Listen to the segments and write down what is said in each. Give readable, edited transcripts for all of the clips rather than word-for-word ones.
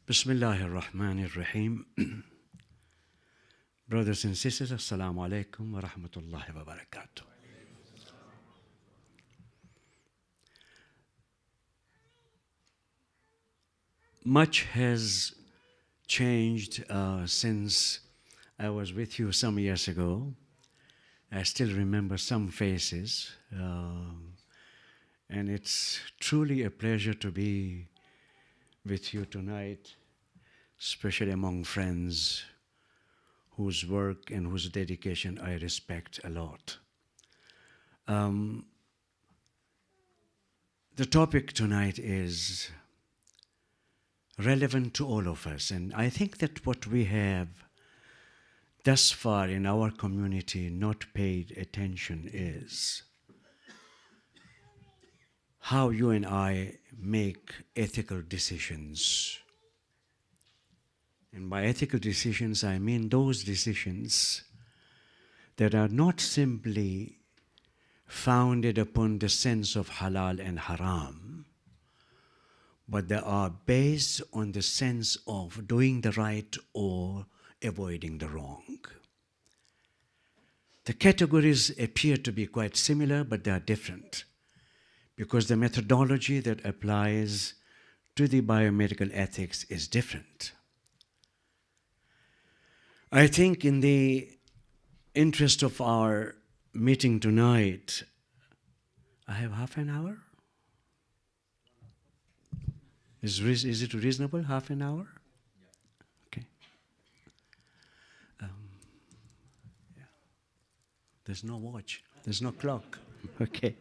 Bismillahir Rahmanir Rahim. Brothers and sisters, Assalamu alaikum wa rahmatullahi wa barakatuh. Much has changed since I was with you some years ago. I still remember some faces, and it's truly a pleasure to be with you tonight, especially among friends whose work and whose dedication I respect a lot. The topic tonight is relevant to all of us, and I think that what we have thus far in our community not paid attention is how you and I make ethical decisions. And by ethical decisions, I mean those decisions that are not simply founded upon the sense of halal and haram, but they are based on the sense of doing the right or avoiding the wrong. The categories appear to be quite similar, but they are different, because the methodology that applies to the biomedical ethics is different. I think in the interest of our meeting tonight, I have half an hour? Is it reasonable, half an hour? Okay. Yeah. There's no watch, there's no clock. Okay.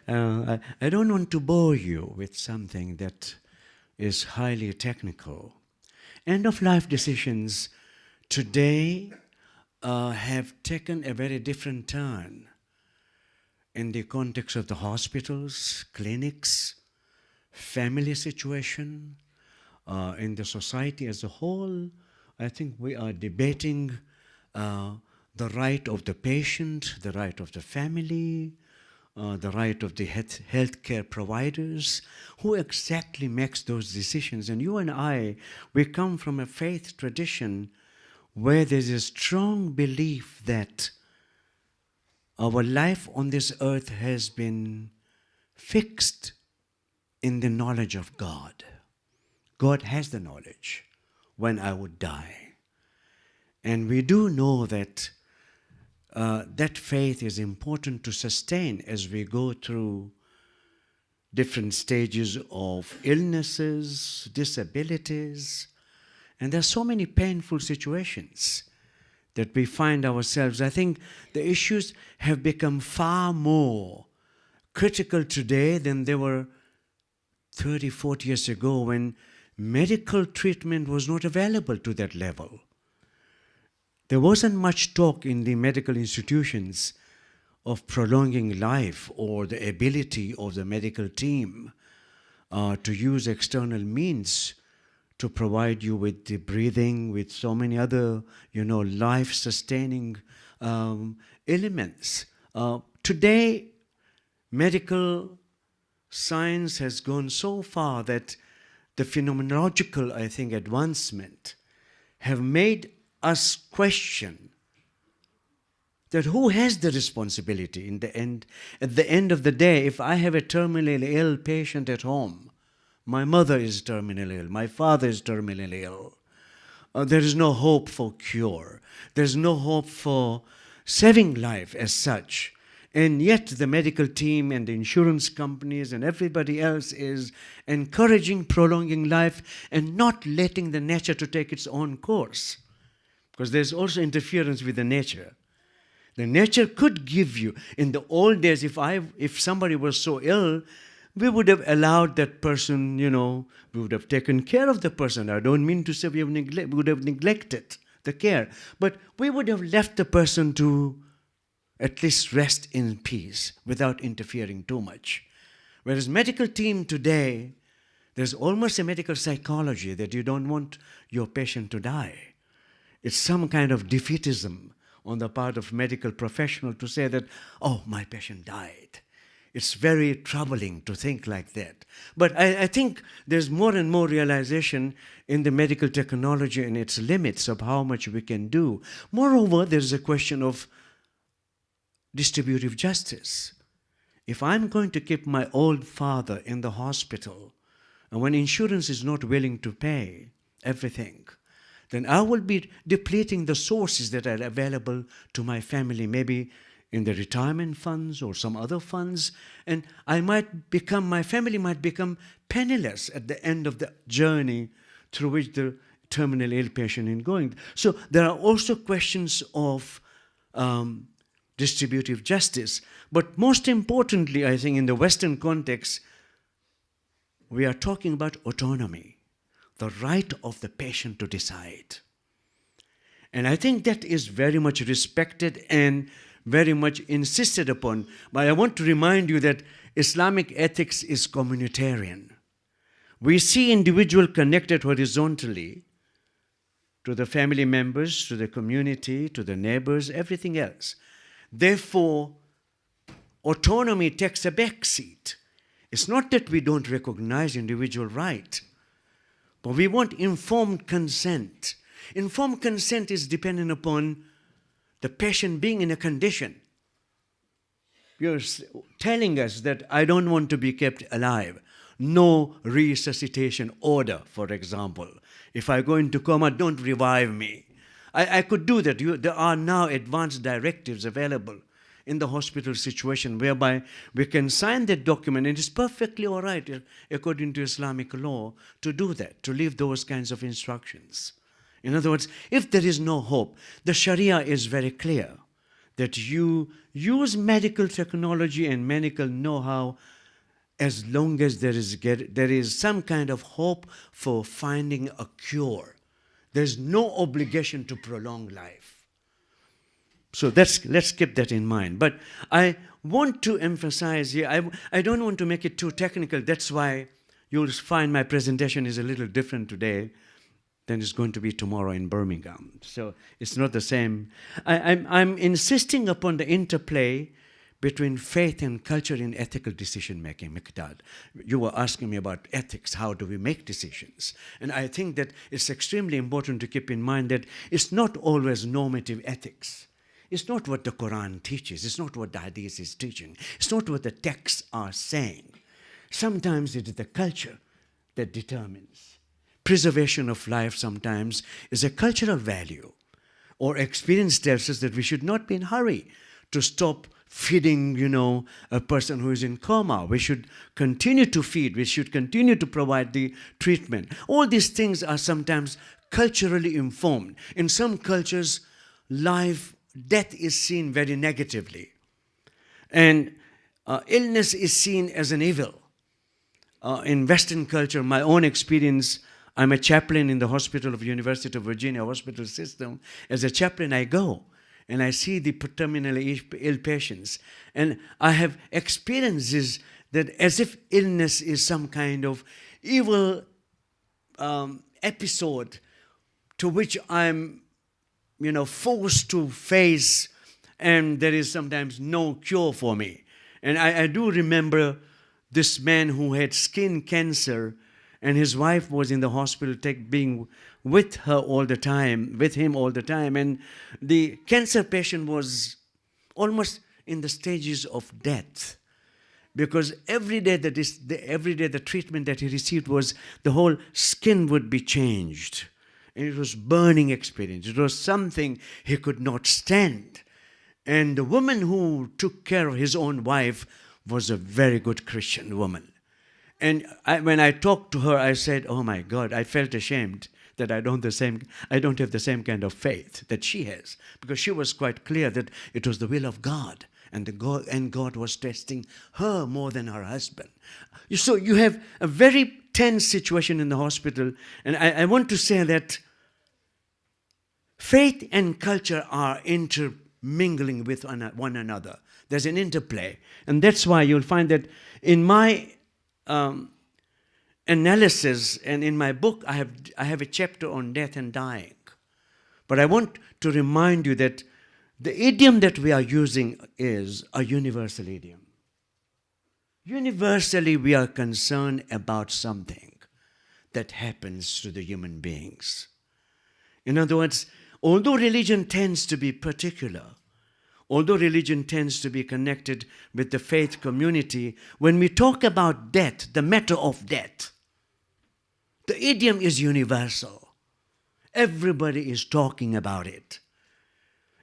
I don't want to bore you with something that is highly technical. End-of-life decisions today have taken a very different turn in the context of the hospitals, clinics, family situation, in the society as a whole. I think we are debating the right of the patient, the right of the family, the right of the healthcare providers. Who exactly makes those decisions? And you and I, we come from a faith tradition where there's a strong belief that our life on this earth has been fixed in the knowledge of God. God has the knowledge when I would die. And we do know that that faith is important to sustain as we go through different stages of illnesses, disabilities, and there are so many painful situations that we find ourselves. I think the issues have become far more critical today than they were 30, 40 years ago, when medical treatment was not available to that level. There wasn't much talk in the medical institutions of prolonging life or the ability of the medical team to use external means to provide you with the breathing, with so many other, life-sustaining elements. Today, medical science has gone so far that the phenomenological, I think, advancement have made us question that who has the responsibility in the end. At the end of the day, if I have a terminally ill patient at home, my mother is terminally ill, my father is terminally ill, there is no hope for cure, there's no hope for saving life as such. And yet the medical team and the insurance companies and everybody else is encouraging prolonging life and not letting the nature to take its own course. Because there's also interference with the nature. The nature could give you, in the old days, if somebody was so ill, we would have allowed that person, we would have taken care of the person. I don't mean to say we would have neglected the care, but we would have left the person to at least rest in peace without interfering too much. Whereas medical team today, there's almost a medical psychology that you don't want your patient to die. It's some kind of defeatism on the part of medical professional to say that, oh, my patient died. It's very troubling to think like that. But I think there's more and more realization in the medical technology and its limits of how much we can do. Moreover, there's a question of distributive justice. If I'm going to keep my old father in the hospital, and when insurance is not willing to pay everything, then I will be depleting the sources that are available to my family, maybe in the retirement funds or some other funds, and my family might become penniless at the end of the journey through which the terminal ill patient is going. So there are also questions of distributive justice. But most importantly, I think in the Western context, we are talking about autonomy, the right of the patient to decide. And I think that is very much respected and very much insisted upon. But I want to remind you that Islamic ethics is communitarian. We see individual connected horizontally to the family members, to the community, to the neighbors, everything else. Therefore, autonomy takes a back seat. It's not that we don't recognize individual right, but we want informed consent. Informed consent is dependent upon the patient being in a condition. You're telling us that I don't want to be kept alive. No resuscitation order, for example. If I go into coma, don't revive me. I could do that. There are now advanced directives available in the hospital situation whereby we can sign that document, and it's perfectly all right according to Islamic law to do that, to leave those kinds of instructions. In other words, if there is no hope, the Sharia is very clear that you use medical technology and medical know-how as long as there is some kind of hope for finding a cure. There's no obligation to prolong life. So let's keep that in mind. But I want to emphasize here, I don't want to make it too technical. That's why you'll find my presentation is a little different today than it's going to be tomorrow in Birmingham. So it's not the same. I'm insisting upon the interplay between faith and culture in ethical decision-making, Miqdad. You were asking me about ethics, how do we make decisions? And I think that it's extremely important to keep in mind that it's not always normative ethics. It's not what the Quran teaches. It's not what the Hadith is teaching. It's not what the texts are saying. Sometimes it is the culture that determines. Preservation of life sometimes is a cultural value. Or experience tells us that we should not be in a hurry to stop feeding, a person who is in coma. We should continue to feed. We should continue to provide the treatment. All these things are sometimes culturally informed. In some cultures, death is seen very negatively. And illness is seen as an evil. In Western culture, my own experience, I'm a chaplain in the hospital of University of Virginia hospital system. As a chaplain, I go and I see the terminally ill patients. And I have experiences that as if illness is some kind of evil episode to which I'm, forced to face, and there is sometimes no cure for me. And I do remember this man who had skin cancer, and his wife was in the hospital being with him all the time. And the cancer patient was almost in the stages of death. Because every day the treatment that he received was the whole skin would be changed. And it was burning experience. It was something he could not stand. And the woman who took care of his own wife was a very good Christian woman. And when I talked to her, I said, oh my God, I felt ashamed that I don't have the same kind of faith that she has. Because she was quite clear that it was the will of God. And God was testing her more than her husband. So you have a very tense situation in the hospital. And I want to say that faith and culture are intermingling with one another. There's an interplay. And that's why you'll find that in my analysis and in my book, I have a chapter on death and dying. But I want to remind you that the idiom that we are using is a universal idiom. universally we are concerned about something that happens to the human beings. In other words, although religion tends to be particular, although religion tends to be connected with the faith community, when we talk about death, the matter of death, the idiom is universal. Everybody is talking about it.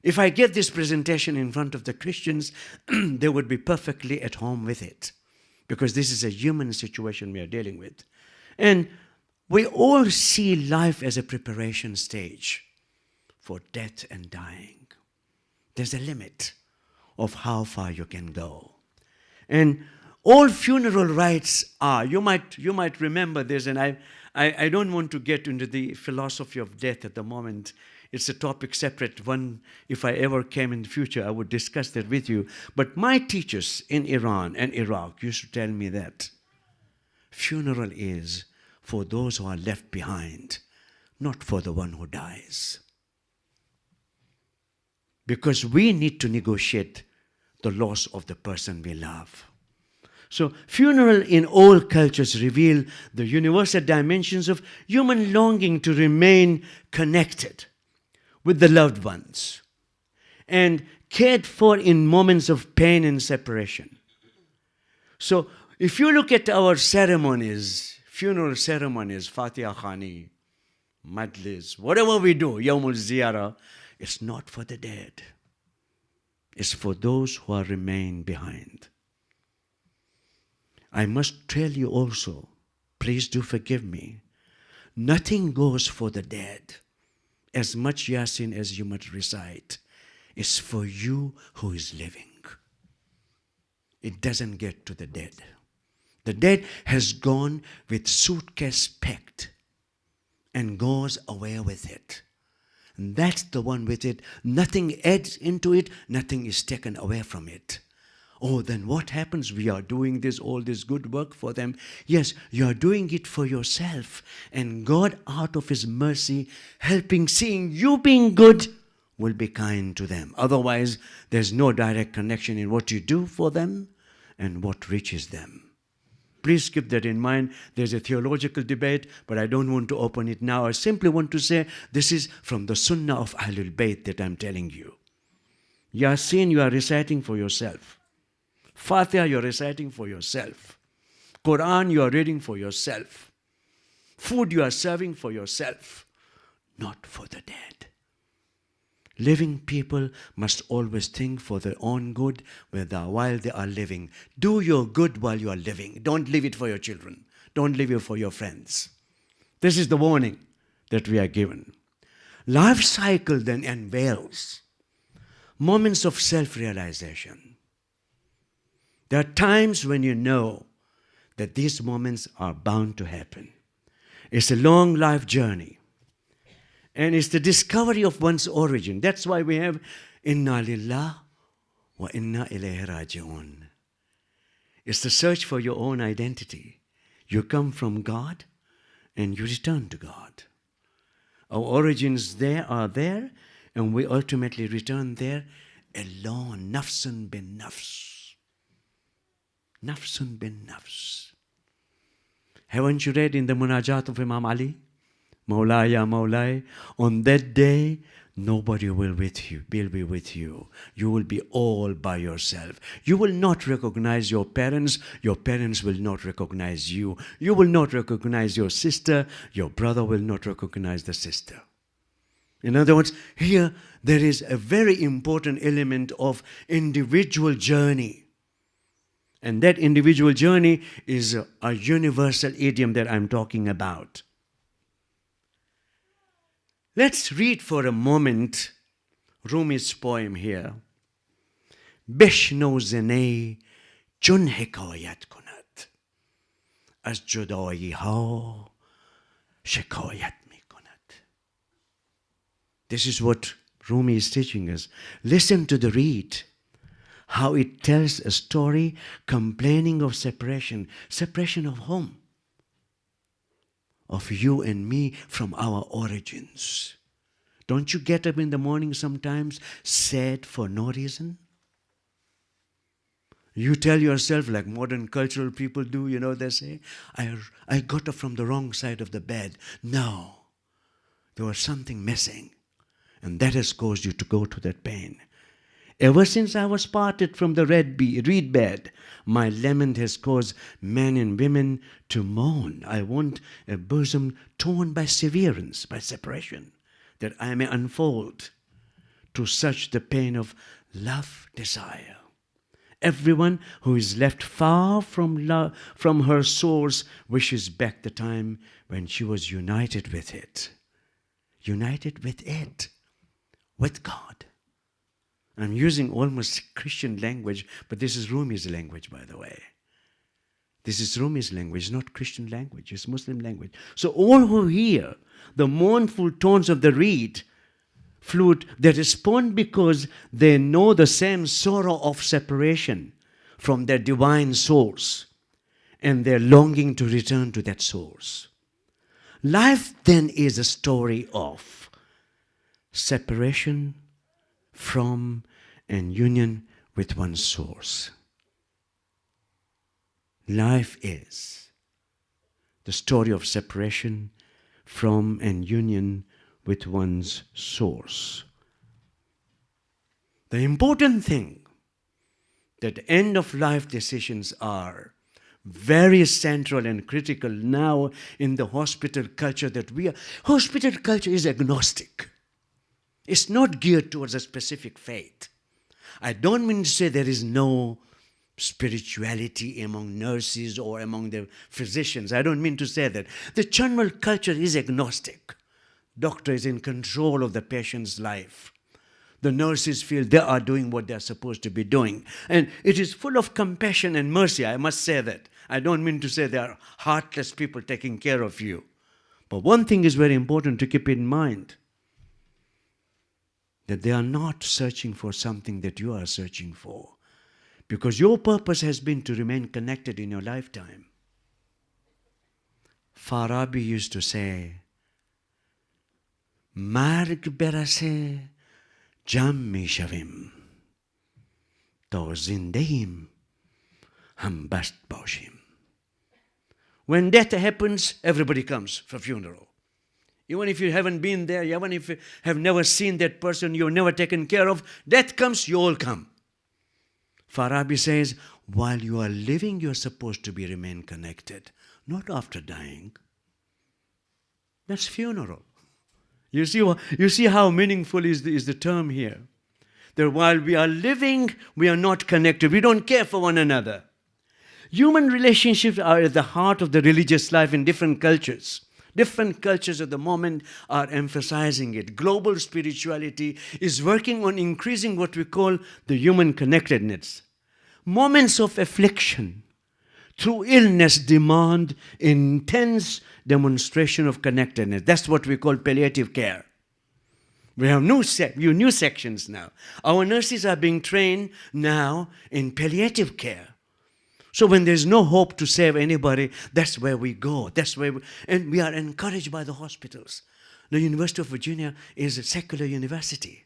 If I get this presentation in front of the Christians, they would be perfectly at home with it, because this is a human situation we are dealing with. And we all see life as a preparation stage for death and dying. There's a limit of how far you can go. And all funeral rites are, you might remember this, and I don't want to get into the philosophy of death at the moment. It's a topic separate one. If I ever came in the future, I would discuss that with you. But my teachers in Iran and Iraq used to tell me that funeral is for those who are left behind, not for the one who dies. Because we need to negotiate the loss of the person we love. So funeral in all cultures reveal the universal dimensions of human longing to remain connected with the loved ones and cared for in moments of pain and separation. So if you look at our ceremonies, funeral ceremonies, Fatiha Khani, Majlis, whatever we do, Yawmul Ziyarah, it's not for the dead. It's for those who are remain behind. I must tell you also, please do forgive me, nothing goes for the dead. As much Yasin as you might recite is for you who is living. It doesn't get to the dead. The dead has gone with suitcase packed and goes away with it. And that's the one with it. Nothing adds into it, nothing is taken away from it. Oh, then what happens? We are doing all this good work for them. Yes, you are doing it for yourself. And God, out of His mercy, seeing you being good, will be kind to them. Otherwise, there's no direct connection in what you do for them and what reaches them. Please keep that in mind. There's a theological debate, but I don't want to open it now. I simply want to say this is from the Sunnah of Ahlul Bayt that I'm telling you. Yasin, you are reciting for yourself. Fatiha, you're reciting for yourself. Quran, you are reading for yourself. Food, you are serving for yourself, not for the dead. Living people must always think for their own good while they are living. Do your good while you are living. Don't leave it for your children. Don't leave it for your friends. This is the warning that we are given. Life cycle then unveils moments of self-realization. There are times when you know that these moments are bound to happen. It's a long life journey. And it's the discovery of one's origin. That's why we have Inna Lillah wa Inna Ilayhi Raji'un. It's the search for your own identity. You come from God and you return to God. Our origins are there, and we ultimately return there alone. Nafsun bin nafs. Nafsun bin nafs. Haven't you read in the Munajat of Imam Ali? Mawlaya, ya Mawlaya, on that day, nobody will be with you. You will be all by yourself. You will not recognize your parents will not recognize you. You will not recognize your brother will not recognize the sister. In other words, here there is a very important element of individual journey. And that individual journey is a universal idiom that I'm talking about. Let's read for a moment Rumi's poem here. بشنو زنی چون حکایت کند از جدایی ها شکایت می کند. This is what Rumi is teaching us. Listen to the reed, how it tells a story complaining of separation. Separation of whom? Of you and me from our origins. Don't you get up in the morning sometimes sad for no reason? You tell yourself, like modern cultural people do, they say, I got up from the wrong side of the bed. No, there was something missing. And that has caused you to go to that pain. Ever since I was parted from the reed bed, my lament has caused men and women to moan. I want a bosom torn by severance, by separation, that I may unfold to such the pain of love, desire. Everyone who is left far from her source wishes back the time when she was united with it. United with it, with God. I'm using almost Christian language, but this is Rumi's language, by the way. This is Rumi's language, not Christian language, it's Muslim language. So all who hear the mournful tones of the reed flute, they respond because they know the same sorrow of separation from their divine source, and they're longing to return to that source. Life then is a story of separation from and union with one's source. Life is the story of separation from and union with one's source. The important thing that end-of-life decisions are very central and critical now in the hospital culture that we are. Hospital culture is agnostic. It's not geared towards a specific faith. I don't mean to say there is no spirituality among nurses or among the physicians. I don't mean to say that. The general culture is agnostic. Doctor is in control of the patient's life. The nurses feel they are doing what they are supposed to be doing. And it is full of compassion and mercy, I must say that. I don't mean to say they are heartless people taking care of you. But one thing is very important to keep in mind, that they are not searching for something that you are searching for. Because your purpose has been to remain connected in your lifetime. Farabi used to say, Marg berase jam mi shavim, to zindehim ham bast bashim. When death happens, everybody comes for funeral. Even if you haven't been there, even if you have never seen that person, you've never taken care of, death comes, you all come. Farabi says, while you are living, you're supposed to remain connected, not after dying. That's funeral. You see how meaningful is the term here. That while we are living, we are not connected. We don't care for one another. Human relationships are at the heart of the religious life in different cultures. Different cultures at the moment are emphasizing it. Global spirituality is working on increasing what we call the human connectedness. Moments of affliction through illness demand intense demonstration of connectedness. That's what we call palliative care. We have new sections now. Our nurses are being trained now in palliative care. So when there's no hope to save anybody, that's where we go. And we are encouraged by the hospitals. The University of Virginia is a secular university.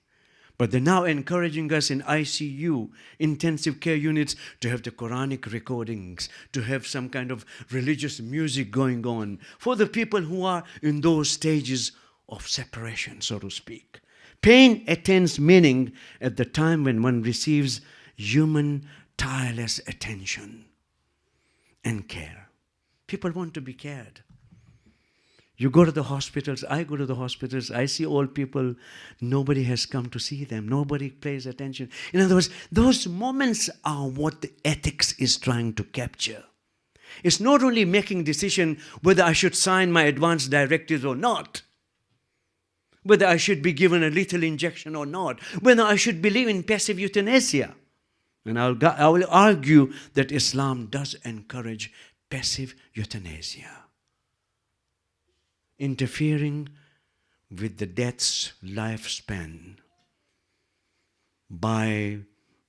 But they're now encouraging us in ICU, intensive care units, to have the Quranic recordings, to have some kind of religious music going on for the people who are in those stages of separation, so to speak. Pain attains meaning at the time when one receives human tireless attention and care. People want to be cared. You go to the hospitals, I go to the hospitals, I see old people, nobody has come to see them, nobody pays attention. In other words, those moments are what the ethics is trying to capture. It's not only making decision whether I should sign my advance directives or not, whether I should be given a lethal injection or not, whether I should believe in passive euthanasia. And I will argue that Islam does encourage passive euthanasia, interfering with the death's lifespan by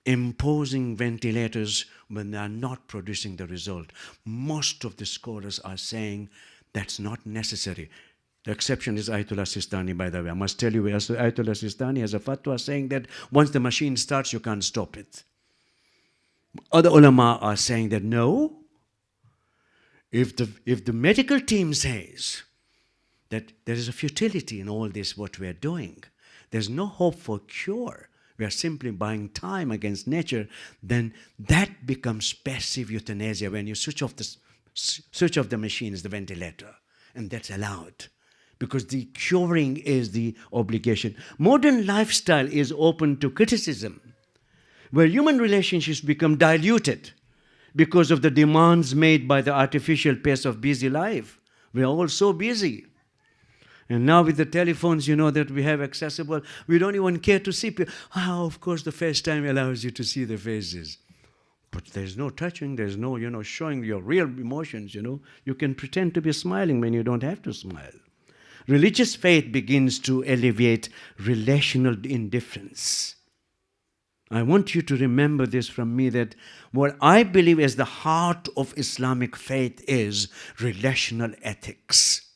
imposing ventilators when they are not producing the result. Most of the scholars are saying that's not necessary. The exception is Ayatollah Sistani, by the way. I must tell you, Ayatollah Sistani has a fatwa saying that once the machine starts, you can't stop it. Other ulama are saying that no, if the medical team says that there is a futility in all this, what we are doing, there's no hope for cure, we are simply buying time against nature, then that becomes passive euthanasia when you switch off the machines, the ventilator, and that's allowed. Because the curing is the obligation. Modern lifestyle is open to criticism, where human relationships become diluted because of the demands made by the artificial pace of busy life. We are all so busy. And now with the telephones, that we have accessible, we don't even care to see people. Of course, the FaceTime allows you to see the faces. But there's no touching, there's no, showing your real emotions, You can pretend to be smiling when you don't have to smile. Religious faith begins to alleviate relational indifference. I want you to remember this from me, that what I believe as the heart of Islamic faith is relational ethics.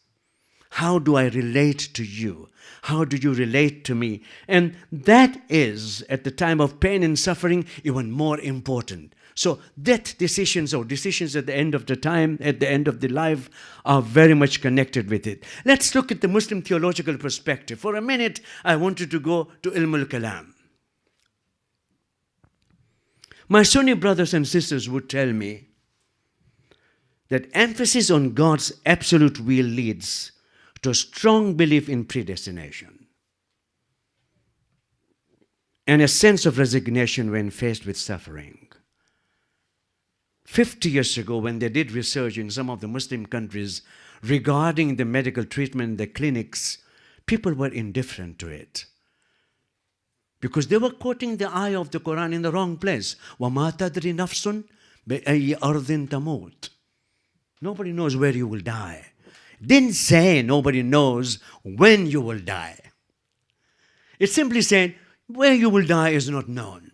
How do I relate to you? How do you relate to me? And that is, at the time of pain and suffering, even more important. So death decisions or decisions at the end of the time, at the end of the life, are very much connected with it. Let's look at the Muslim theological perspective. For a minute, I wanted to go to Ilm al-Kalam. My Sunni brothers and sisters would tell me that emphasis on God's absolute will leads to a strong belief in predestination and a sense of resignation when faced with suffering. 50 years ago, when they did research in some of the Muslim countries regarding the medical treatment in the clinics, people were indifferent to it. Because they were quoting the ayah of the Quran in the wrong place. وَمَا تَدْرِ نَفْسٌ بِأَيِّ أَرْضٍ تَمُوتُ. Nobody knows where you will die. Didn't say nobody knows when you will die. It simply said where you will die is not known.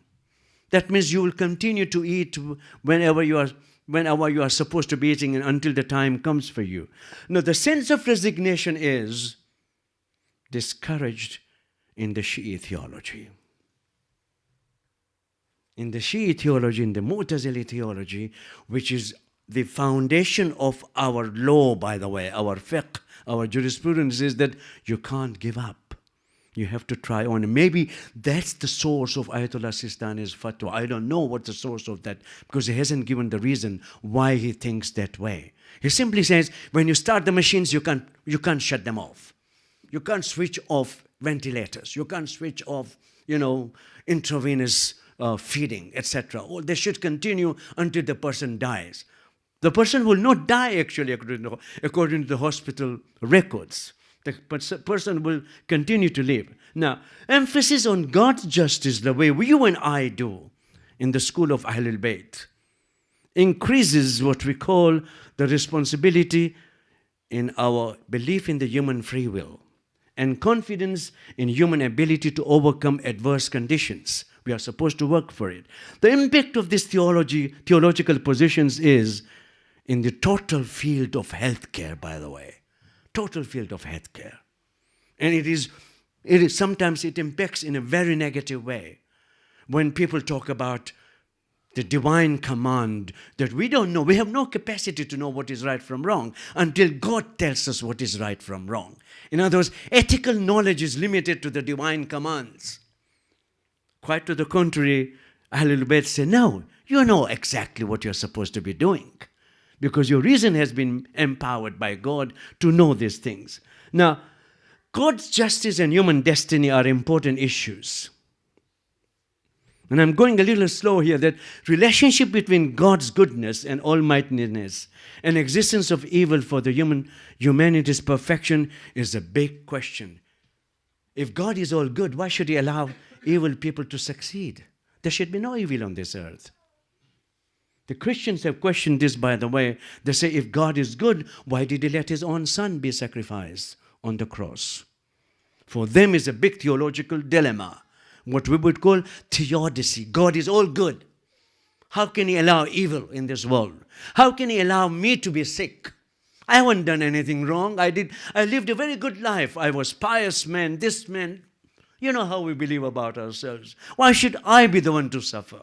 That means you will continue to eat whenever you are supposed to be eating, and until the time comes for you. Now, the sense of resignation is discouraged in the Shi'i theology. In the Shi'i theology, in the Mu'tazili theology, which is the foundation of our law, by the way, our fiqh, our jurisprudence, is that you can't give up. You have to try on. Maybe that's the source of Ayatollah Sistani's fatwa. I don't know what the source of that, because he hasn't given the reason why he thinks that way. He simply says, when you start the machines, you can't shut them off. You can't switch off ventilators. You can't switch off, intravenous feeding, etc. Or they should continue until the person dies. The person will not die, actually, according to the hospital records. The person will continue to live. Now, emphasis on God's justice, the way you and I do in the school of Ahlul Bayt, increases what we call the responsibility in our belief in the human free will and confidence in human ability to overcome adverse conditions. We are supposed to work for it. The impact of this theological positions is in the total field of healthcare, by the way. Total field of healthcare. And it is sometimes it impacts in a very negative way when people talk about the divine command that we don't know. We have no capacity to know what is right from wrong until God tells us what is right from wrong. In other words, ethical knowledge is limited to the divine commands. Quite to the contrary, Ahlul Bayt say, no, you know exactly what you're supposed to be doing, because your reason has been empowered by God to know these things. Now, God's justice and human destiny are important issues. And I'm going a little slow here, that relationship between God's goodness and almightiness and existence of evil for the humanity's perfection is a big question. If God is all good, why should he allow evil people to succeed? There should be no evil on this earth. The Christians have questioned this, by the way. They say, if God is good, why did he let his own son be sacrificed on the cross? For them is a big theological dilemma, what we would call Theodicy. God is all good. How can he allow evil in this world? How can he allow me to be sick? I haven't done anything wrong. I lived a very good life. I was pious man, this man. You know how we believe about ourselves. Why should I be the one to suffer?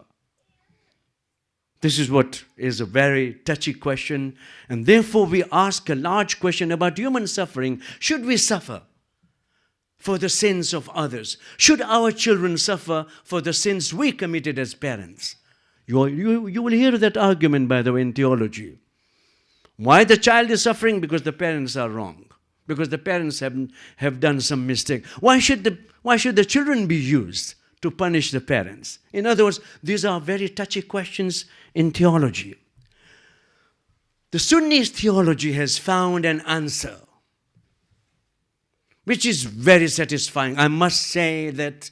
This is what is a very touchy question, and therefore we ask a large question about human suffering. Should we suffer for the sins of others? Should our children suffer for the sins we committed as parents? You will hear that argument, by the way, in theology. Why the child is suffering? Because the parents are wrong. Because the parents have done some mistake. Why should the children be used to punish the parents? In other words, these are very touchy questions in theology. The Sunni theology has found an answer, which is very satisfying. I must say that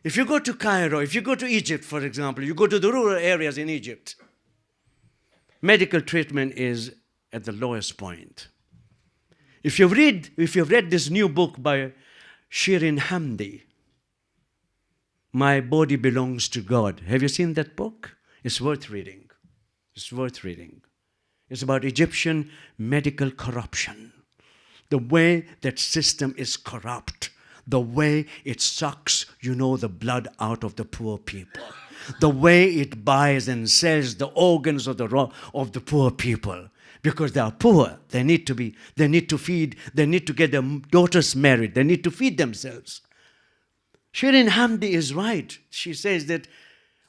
if you go to Cairo, if you go to Egypt, for example, you go to the rural areas in Egypt, medical treatment is at the lowest point. If you've read this new book by Shirin Hamdi, My Body Belongs to God. Have you seen that book? It's worth reading. It's worth reading. It's about Egyptian medical corruption. The way that system is corrupt. The way it sucks, the blood out of the poor people. The way it buys and sells the organs of the poor people. Because they are poor. They need to feed, they need to get their daughters married, they need to feed themselves. Shirin Hamdi is right. She says that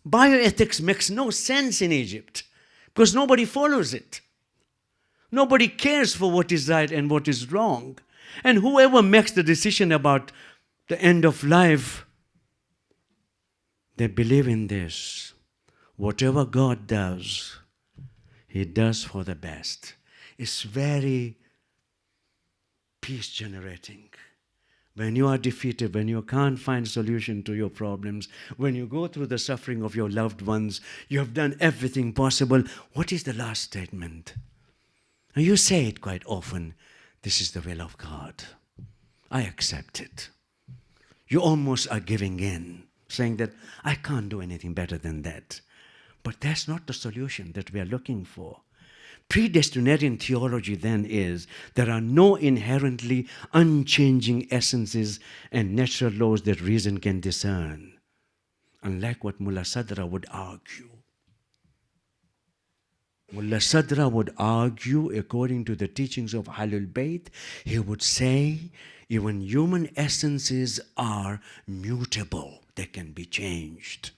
bioethics makes no sense in Egypt because nobody follows it. Nobody cares for what is right and what is wrong. And whoever makes the decision about the end of life, they believe in this. Whatever God does, He does for the best. It's very peace generating. When you are defeated, when you can't find solution to your problems, when you go through the suffering of your loved ones, you have done everything possible. What is the last statement? And you say it quite often, this is the will of God. I accept it. You almost are giving in, saying that I can't do anything better than that. But that's not the solution that we are looking for. Predestinarian theology then is there are no inherently unchanging essences and natural laws that reason can discern. Unlike what Mullah Sadra would argue. Mullah Sadra would argue, according to the teachings of Ahlul Bayt, he would say even human essences are mutable. They can be changed.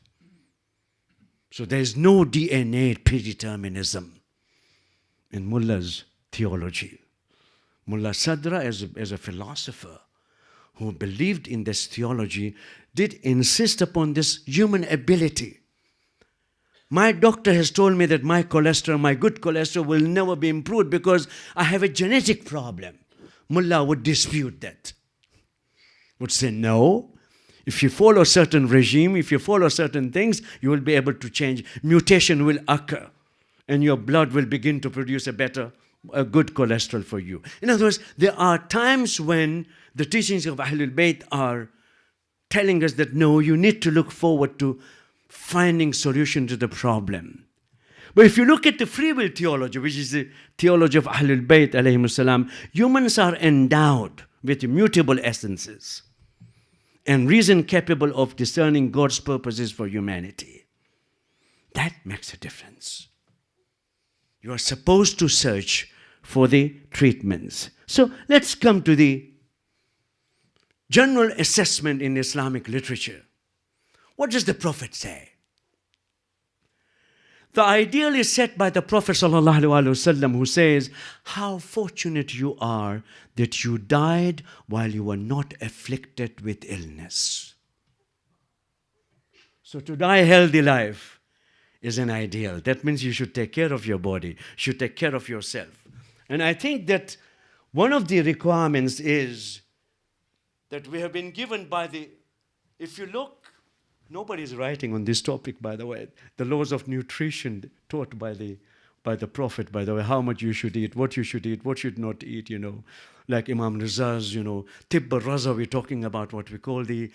So there is no DNA predeterminism in Mullah's theology. Mullah Sadra, as a philosopher who believed in this theology, did insist upon this human ability. My doctor has told me that my cholesterol, my good cholesterol, will never be improved because I have a genetic problem. Mullah would dispute that. Would say, no. If you follow a certain regime, if you follow certain things, you will be able to change. Mutation will occur. And your blood will begin to produce a good cholesterol for you. In other words, there are times when the teachings of Ahlul Bayt are telling us that no, you need to look forward to finding solution to the problem. But if you look at the free will theology, which is the theology of Ahlul Bayt alayhimus salam, humans are endowed with immutable essences and reason capable of discerning God's purposes for humanity. That makes a difference. You are supposed to search for the treatments. So let's come to the general assessment in Islamic literature. What does the Prophet say? The ideal is set by the Prophet ﷺ, who says, how fortunate you are that you died while you were not afflicted with illness. So to die a healthy life is an ideal. That means you should take care of your body, should take care of yourself. And I think that one of the requirements is that we have been given by if you look, nobody is writing on this topic, by the way, the laws of nutrition taught by the Prophet, by the way, how much you should eat, what you should not eat, like Imam Riza's, Tibb al-Raza, we're talking about what we call the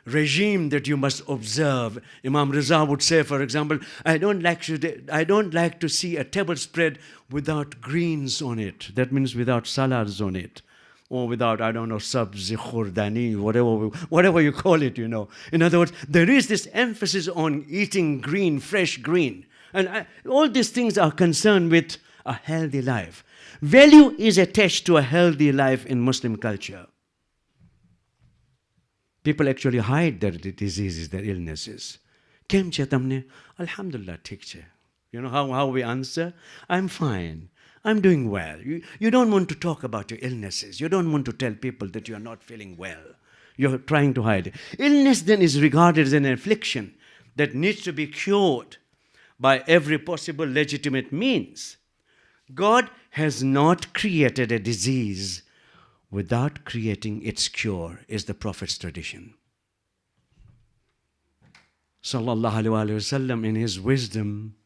regime that you must observe. Imam Riza would say, for example, I don't like to see a table spread without greens on it. That means without salads on it. or without, I don't know, sabzi, khurdani, whatever you call it, In other words, there is this emphasis on eating green, fresh green. And all these things are concerned with a healthy life. Value is attached to a healthy life in Muslim culture. People actually hide their diseases, their illnesses. Kem che tamne? Alhamdulillah, thik che. You know how we answer? I'm fine. I'm doing well. You don't want to talk about your illnesses. You don't want to tell people that you're not feeling well. You're trying to hide it. Illness then is regarded as an affliction that needs to be cured by every possible legitimate means. God has not created a disease without creating its cure, is the Prophet's tradition. Sallallahu Alaihi Wasallam, in his wisdom,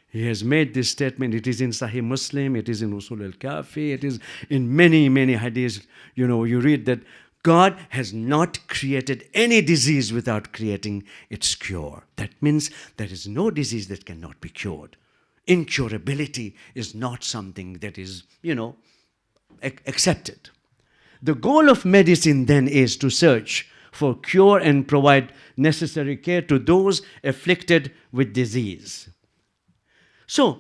he has made this statement. It is in Sahih Muslim, it is in Usul al-Kafi, it is in many, many hadiths. You read that God has not created any disease without creating its cure. That means there is no disease that cannot be cured. Incurability is not something that is, accepted. The goal of medicine then is to search for cure and provide necessary care to those afflicted with disease. So,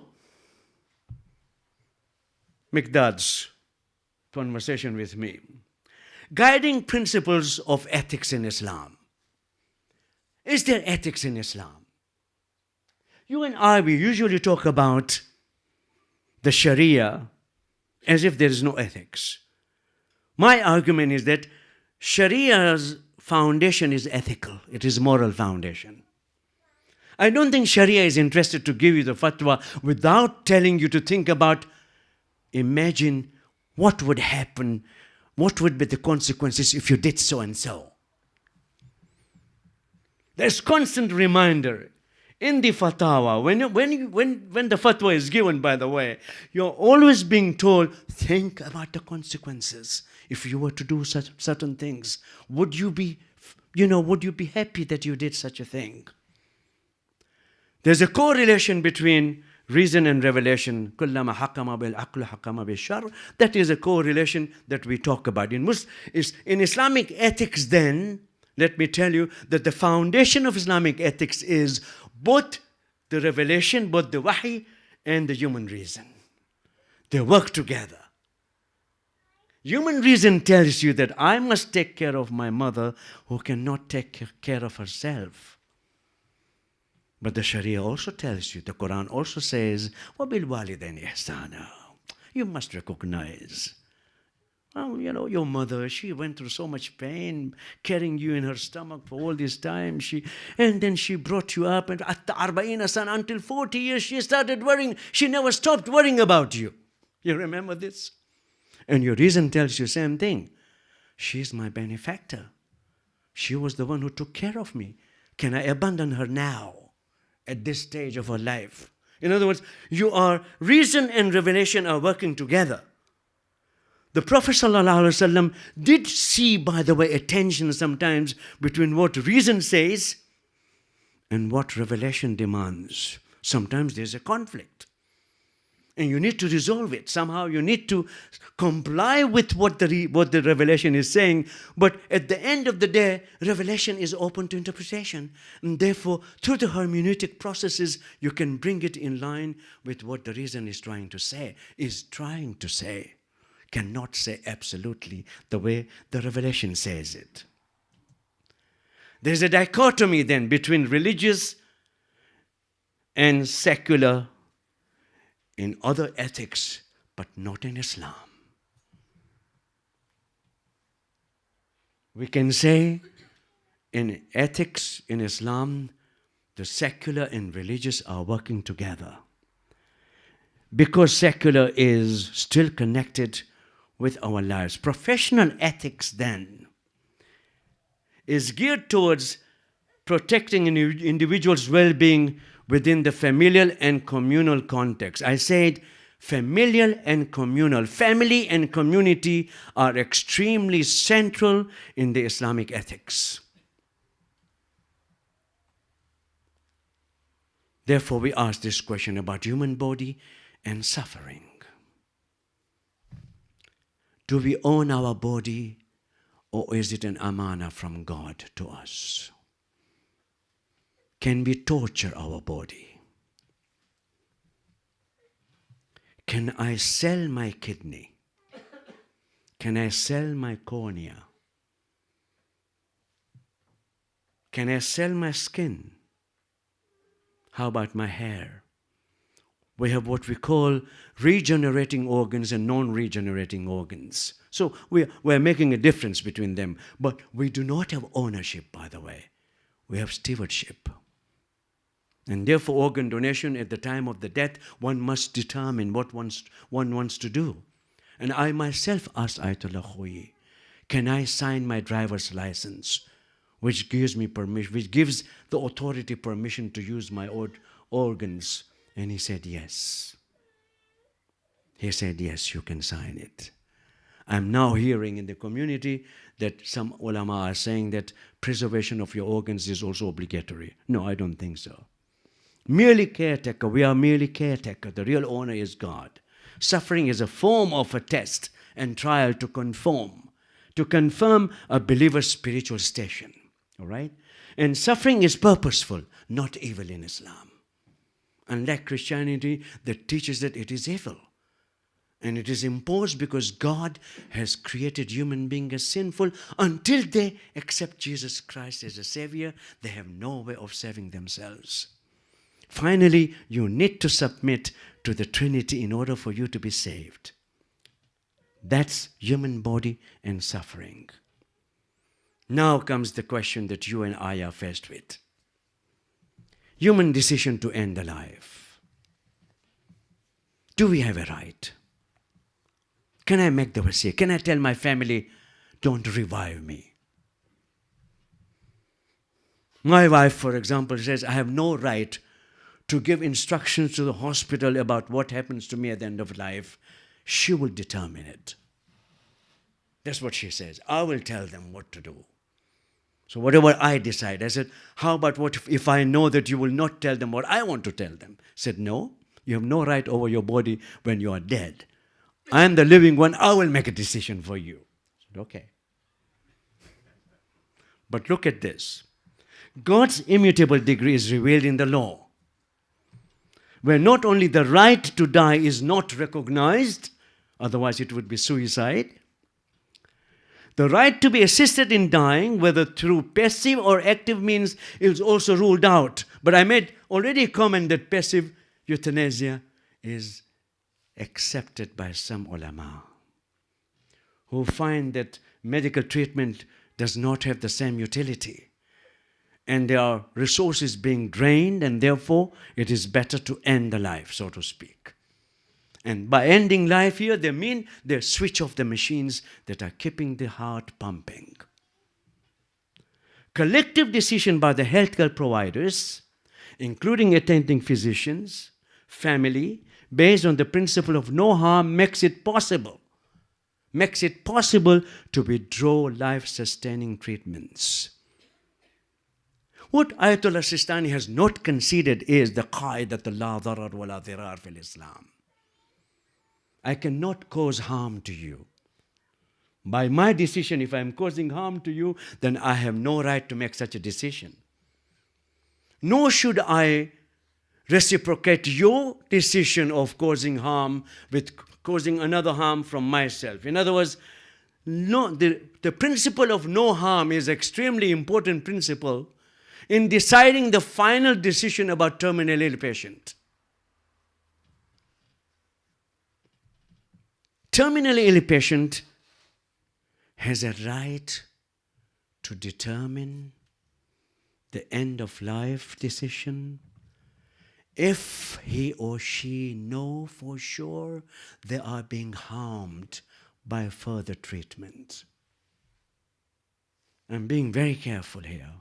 Miqdad's conversation with me. Guiding principles of ethics in Islam. Is there ethics in Islam? You and I, we usually talk about the Sharia as if there is no ethics. My argument is that Sharia's foundation is ethical. It is moral foundation. I don't think Sharia is interested to give you the fatwa without telling you to think about, imagine what would happen, what would be the consequences if you did so and so. There's constant reminder in the fatwa. When the fatwa is given, by the way, you're always being told, think about the consequences. If you were to do such certain things, would you be happy that you did such a thing? There's a correlation between reason and revelation. كُلَّمَا حَكَمَ بِالْعَقْلِ حَكَمَ بِالشَّرْعِ. That is a correlation that we talk about. In Islamic ethics then, let me tell you that the foundation of Islamic ethics is both the revelation, both the wahi and the human reason. They work together. Human reason tells you that I must take care of my mother who cannot take care of herself. But the Sharia also tells you, the Quran also says, وَبِالْوَالِدَيْنِ إِحْسَانًا. You must recognize, your mother, she went through so much pain carrying you in her stomach for all this time. And then she brought you up, and at the arba'ina sana, until 40 years, she started worrying. She never stopped worrying about you. You remember this? And your reason tells you the same thing. She's my benefactor. She was the one who took care of me. Can I abandon her now, at this stage of her life? In other words, reason and revelation are working together. The Prophet ﷺ did see, by the way, a tension sometimes between what reason says and what revelation demands. Sometimes there's a conflict. And you need to resolve it. Somehow you need to comply with what the revelation is saying. But at the end of the day, revelation is open to interpretation. And therefore, through the hermeneutic processes, you can bring it in line with what the reason is trying to say. Cannot say absolutely the way the revelation says it. There's a dichotomy then between religious and secular in other ethics, but not in Islam. We can say in ethics in Islam, the secular and religious are working together. Because secular is still connected with our lives. Professional ethics then is geared towards protecting an individual's well-being within the familial and communal context. I said familial and communal. Family and community are extremely central in the Islamic ethics. Therefore, we ask this question about human body and suffering. Do we own our body, or is it an amana from God to us? Can we torture our body? Can I sell my kidney? Can I sell my cornea? Can I sell my skin? How about my hair? We have what we call regenerating organs and non-regenerating organs. So we're making a difference between them. But we do not have ownership, by the way. We have stewardship. And therefore, organ donation at the time of the death, one must determine what one wants to do. And I myself asked Ayatollah Khoyi, can I sign my driver's license, which gives me permission, which gives the authority permission to use my organs? And he said, yes. He said, yes, you can sign it. I'm now hearing in the community that some ulama are saying that preservation of your organs is also obligatory. No, I don't think so. Merely caretaker, we are merely caretaker. The real owner is God. Suffering is a form of a test and trial to confirm a believer's spiritual station. All right? And suffering is purposeful, not evil in Islam. Unlike Christianity that teaches that it is evil. And it is imposed because God has created human beings as sinful. Until they accept Jesus Christ as a Savior, they have no way of saving themselves. Finally, you need to submit to the Trinity in order for you to be saved. That's human body and suffering. Now comes the question that you and I are faced with. Human decision to end the life. Do we have a right? Can I make the wasiyah? Can I tell my family, don't revive me? My wife, for example, says, I have no right to give instructions to the hospital about what happens to me at the end of life. She will determine it. That's what she says. I will tell them what to do. So whatever I decide, I said, how about what if I know that you will not tell them what I want to tell them? Said, no, you have no right over your body when you are dead. I am the living one, I will make a decision for you. I said, okay. But look at this. God's immutable degree is revealed in the law, where not only the right to die is not recognized, otherwise it would be suicide. The right to be assisted in dying, whether through passive or active means, is also ruled out. But I made already a comment that passive euthanasia is accepted by some ulama who find that medical treatment does not have the same utility. And there are resources being drained, and therefore it is better to end the life, so to speak. And by ending life here, they mean they switch off the machines that are keeping the heart pumping. Collective decision by the healthcare providers, including attending physicians, family, based on the principle of no harm, makes it possible to withdraw life-sustaining treatments. What Ayatollah Sistani has not conceded is the qa'idat la darar wa la dirar fil Islam. I cannot cause harm to you. By my decision, if I am causing harm to you, then I have no right to make such a decision. Nor should I reciprocate your decision of causing harm with causing another harm from myself. In other words, the principle of no harm is an extremely important principle in deciding the final decision about terminally ill patient. Terminally ill patient has a right to determine the end of life decision if he or she know for sure they are being harmed by further treatment. I'm being very careful here.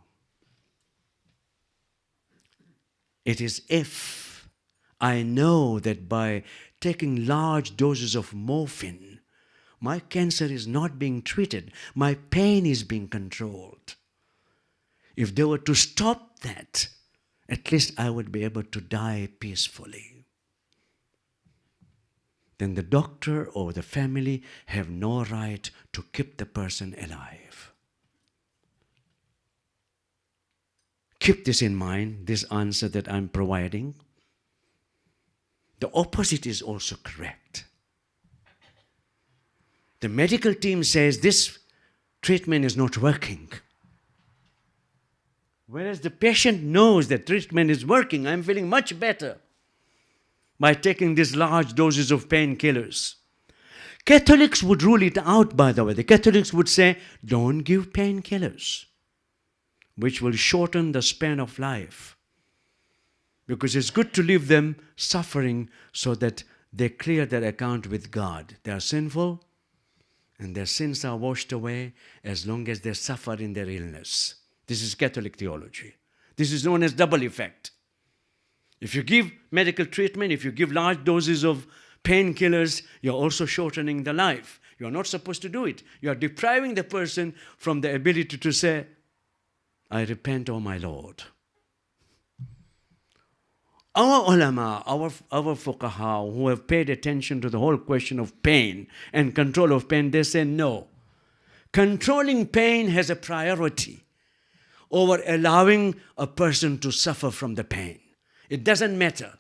It is if I know that by taking large doses of morphine, my cancer is not being treated, my pain is being controlled. If they were to stop that, at least I would be able to die peacefully. then the doctor or the family have no right to keep the person alive. Keep this in mind, this answer that I'm providing. The opposite is also correct. The medical team says this treatment is not working. Whereas the patient knows that treatment is working. I'm feeling much better by taking these large doses of painkillers. Catholics would rule it out, by the way. The Catholics would say, don't give painkillers, which will shorten the span of life. Because it's good to leave them suffering so that they clear their account with God. They are sinful, and their sins are washed away as long as they suffer in their illness. This is Catholic theology. This is known as double effect. If you give medical treatment, if you give large doses of painkillers, you're also shortening the life. You're not supposed to do it. You're depriving the person from the ability to say, I repent, O my Lord. Our ulama, our fuqaha, who have paid attention to the whole question of pain and control of pain, they say no. Controlling pain has a priority over allowing a person to suffer from the pain. It doesn't matter.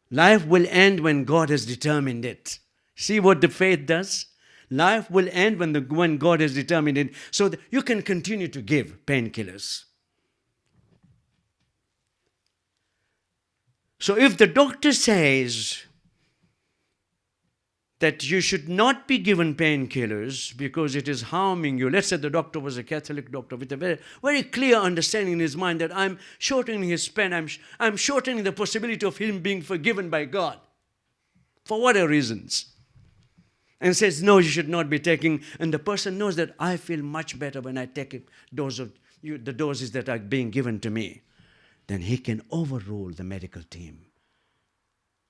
Life will end when God has determined it. See what the faith does? Life will end when God has determined it. So that you can continue to give painkillers. So if the doctor says that you should not be given painkillers because it is harming you. Let's say the doctor was a Catholic doctor with a very, very clear understanding in his mind that I'm shortening his span, I'm shortening the possibility of him being forgiven by God for whatever reasons. And says, no, you should not be taking, and the person knows that I feel much better when I take a dose of the doses that are being given to me. Then he can overrule the medical team.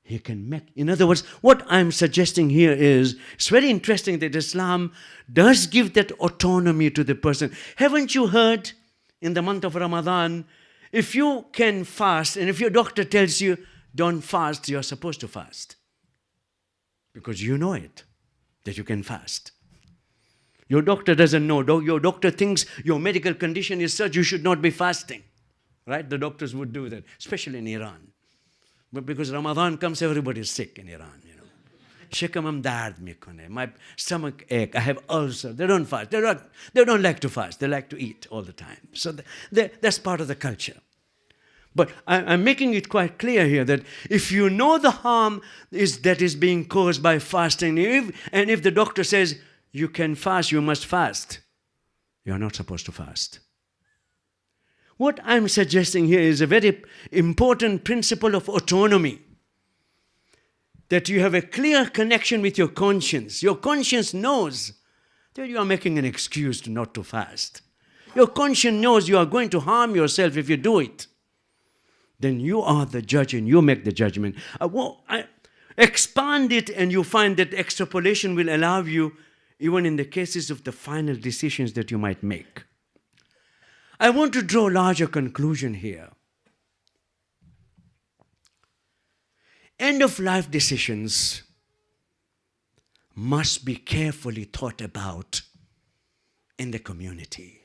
He can make, in other words, what I'm suggesting here is, it's very interesting that Islam does give that autonomy to the person. Haven't you heard in the month of Ramadan, if you can fast, and if your doctor tells you, don't fast, you're supposed to fast. Because you know it, that you can fast. Your doctor doesn't know. Your doctor thinks your medical condition is such you should not be fasting. Right? The doctors would do that, especially in Iran. But because Ramadan comes, everybody's sick in Iran, you know. Shikamam dard mikone. My stomach ache. I have ulcer. They don't fast. They don't like to fast. They like to eat all the time. So that's part of the culture. But I'm making it quite clear here that if you know the harm that is being caused by fasting, and if the doctor says you can fast, you must fast, you're not supposed to fast. What I'm suggesting here is a very important principle of autonomy. That you have a clear connection with your conscience. Your conscience knows that you are making an excuse to not to fast. Your conscience knows you are going to harm yourself if you do it. Then you are the judge and you make the judgment. Expand it and you find that extrapolation will allow you, even in the cases of the final decisions that you might make. I want to draw a larger conclusion here. End-of-life decisions must be carefully thought about in the community.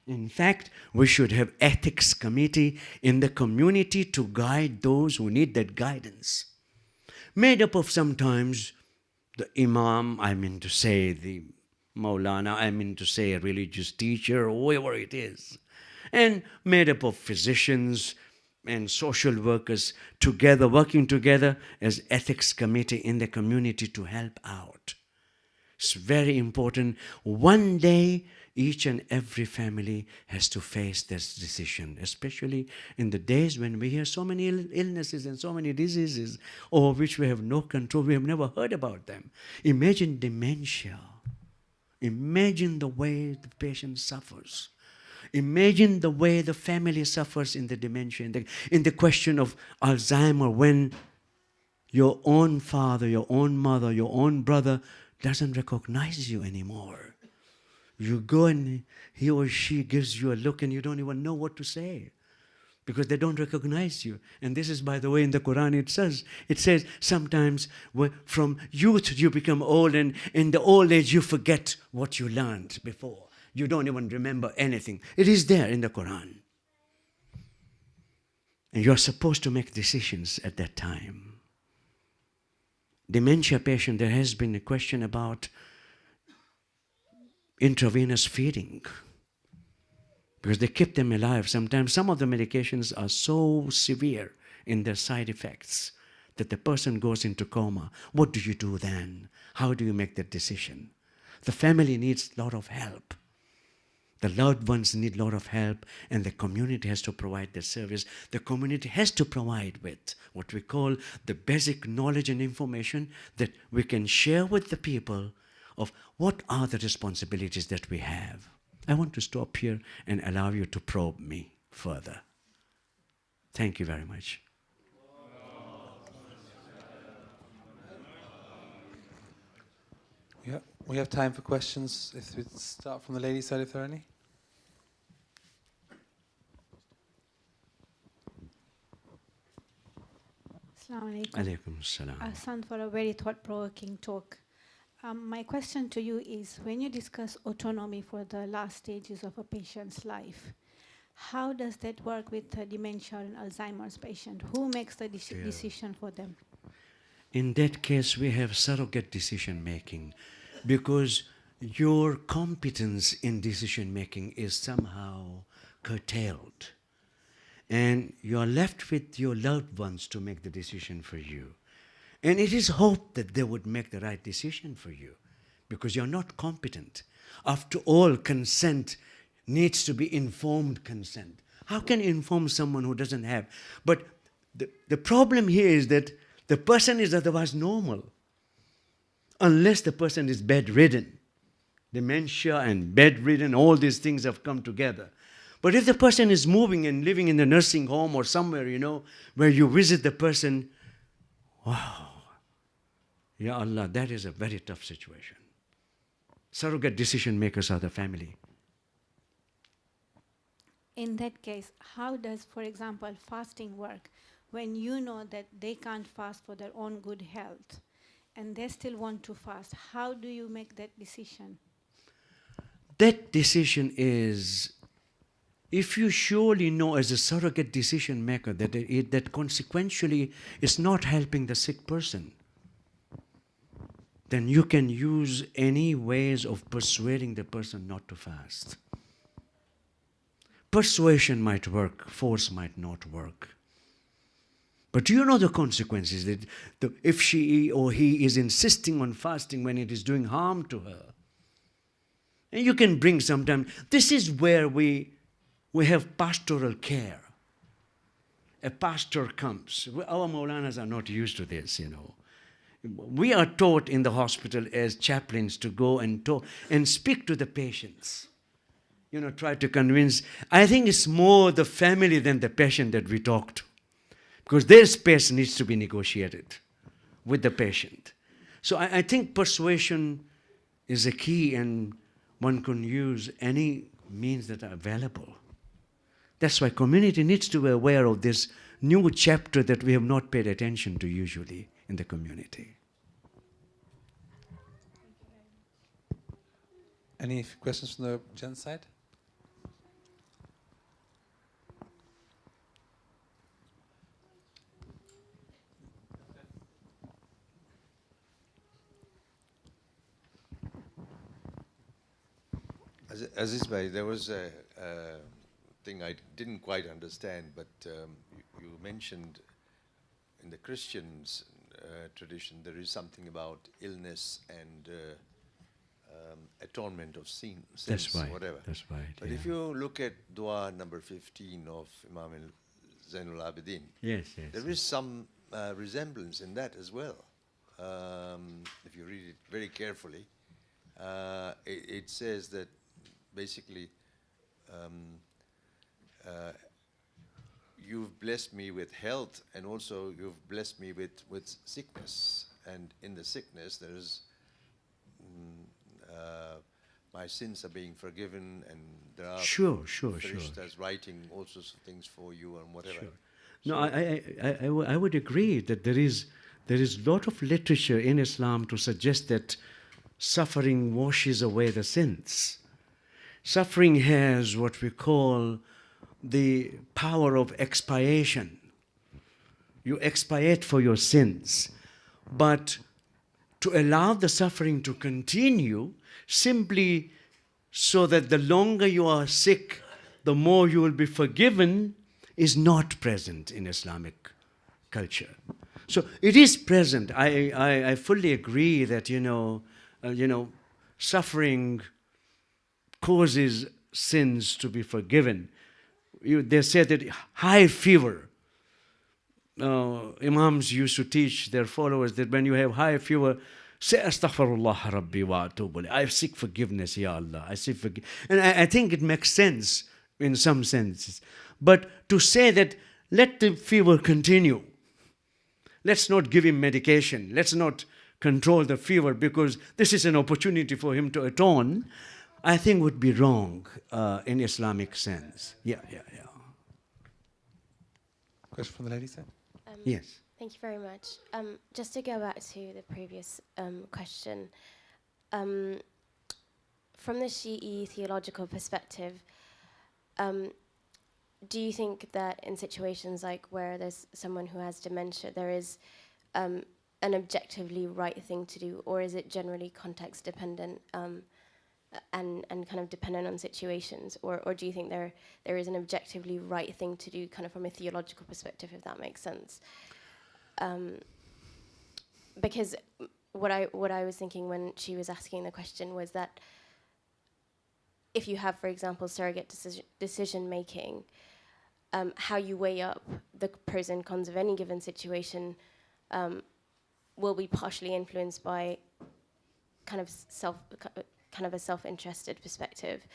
In fact, we should have ethics committee in the community to guide those who need that guidance. Made up of sometimes the imam, the Maulana, a religious teacher, or whoever it is, and made up of physicians and social workers together, working together as ethics committee in the community to help out. It's very important. One day, each and every family has to face this decision, especially in the days when we hear so many illnesses and so many diseases over which we have no control. We have never heard about them. Imagine dementia. Imagine the way the patient suffers. Imagine the way the family suffers in the dementia, in the question of Alzheimer, when your own father, your own mother, your own brother doesn't recognize you anymore. You go and he or she gives you a look and you don't even know what to say. because they don't recognize you. And this is, by the way, in the Quran it says sometimes from youth you become old, and in the old age you forget what you learned before. You don't even remember anything. It is there in the Quran. And you're supposed to make decisions at that time. Dementia patient, there has been a question about intravenous feeding, because they keep them alive. Sometimes some of the medications are so severe in their side effects that the person goes into coma. What do you do then? How do you make that decision? The family needs a lot of help. The loved ones need a lot of help, and the community has to provide the service. The community has to provide with what we call the basic knowledge and information that we can share with the people of what are the responsibilities that we have. I want to stop here and allow you to probe me further. Thank you very much. Yeah, we have time for questions. If we start from the ladies' side, if there are any. Assalamu alaikum. Alaikum salam. Ahsan for a very thought-provoking talk. My question to you is, when you discuss autonomy for the last stages of a patient's life, how does that work with dementia and Alzheimer's patient? Who makes the decision for them? In that case, we have surrogate decision making, because your competence in decision making is somehow curtailed. And you are left with your loved ones to make the decision for you. And it is hoped that they would make the right decision for you, because you're not competent. After all, consent needs to be informed consent. How can you inform someone who doesn't have? But the problem here is that the person is otherwise normal, unless the person is bedridden. Dementia and bedridden, all these things have come together. But if the person is moving and living in a nursing home or somewhere, where you visit the person, wow, Ya Allah, that is a very tough situation. Surrogate decision makers are the family. In that case, how does, for example, fasting work when you know that they can't fast for their own good health and they still want to fast? How do you make that decision? That decision is, if you surely know as a surrogate decision maker that consequentially is not helping the sick person, then you can use any ways of persuading the person not to fast. Persuasion might work, force might not work. But you know the consequences, that if she or he is insisting on fasting when it is doing harm to her. And you can bring sometimes, this is where we have pastoral care. A pastor comes. Our Maulanas are not used to this, We are taught in the hospital as chaplains to go and talk and speak to the patients. Try to convince. I think it's more the family than the patient that we talk to, because their space needs to be negotiated with the patient. So I think persuasion is a key, and one can use any means that are available. That's why community needs to be aware of this new chapter that we have not paid attention to usually in the community. Any questions from the gents' side? Aziz Bhai, there was a thing I didn't quite understand, but you mentioned in the Christians' tradition there is something about illness and atonement of sins, That's right. whatever. That's right. But if you look at Dua number 15 of Imam Zainul Abidin, yes, there is some resemblance in that as well. If you read it very carefully, it says that basically you've blessed me with health, and also you've blessed me with sickness, and in the sickness there is my sins are being forgiven, and there are Sure. Farishtas writing all sorts of things for you and whatever. Sure. No, I would agree that there is a lot of literature in Islam to suggest that suffering washes away the sins. Suffering has what we call the power of expiation. You expiate for your sins. But to allow the suffering to continue simply so that the longer you are sick, the more you will be forgiven, is not present in Islamic culture. So it is present. I fully agree that, suffering causes sins to be forgiven. They say that high fever, Imams used to teach their followers that when you have high fever, say astaghfirullah rabbi wa atubu ilayh. I seek forgiveness, ya Allah. I seek forgiveness. And I think it makes sense in some senses. But to say that let the fever continue, let's not give him medication, let's not control the fever because this is an opportunity for him to atone, I think would be wrong in Islamic sense. Yeah. Question from the lady, sir? Yes. Thank you very much. Just to go back to the previous question, from the Shi'i theological perspective, do you think that in situations like where there's someone who has dementia, there is an objectively right thing to do, or is it generally context dependent and kind of dependent on situations, or do you think there is an objectively right thing to do, kind of from a theological perspective, if that makes sense? Because what I was thinking when she was asking the question was that if you have, for example, surrogate decision making, how you weigh up the pros and cons of any given situation will be partially influenced by kind of a self-interested perspective,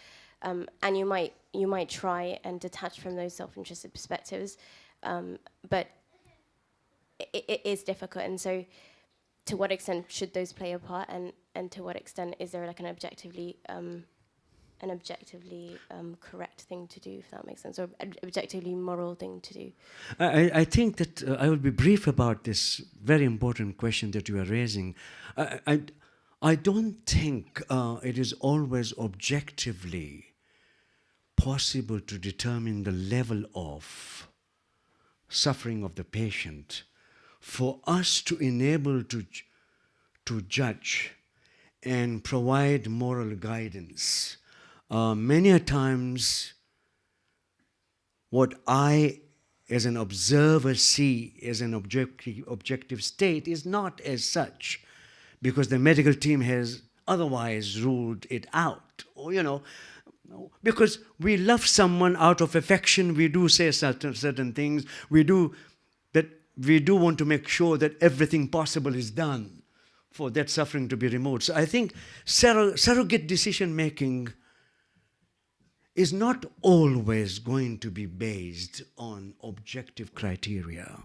and you might try and detach from those self-interested perspectives, but it is difficult. And so, to what extent should those play a part, and to what extent is there like an objectively correct thing to do, if that makes sense, or objectively moral thing to do? I think that I will be brief about this very important question that you are raising. I don't think it is always objectively possible to determine the level of suffering of the patient for us to enable to judge and provide moral guidance. Many a times, what I, as an observer, see as an objective state is not as such, because the medical team has otherwise ruled it out. Or, because we love someone out of affection, we do say certain things. We do want to make sure that everything possible is done for that suffering to be removed. So I think surrogate decision making is not always going to be based on objective criteria.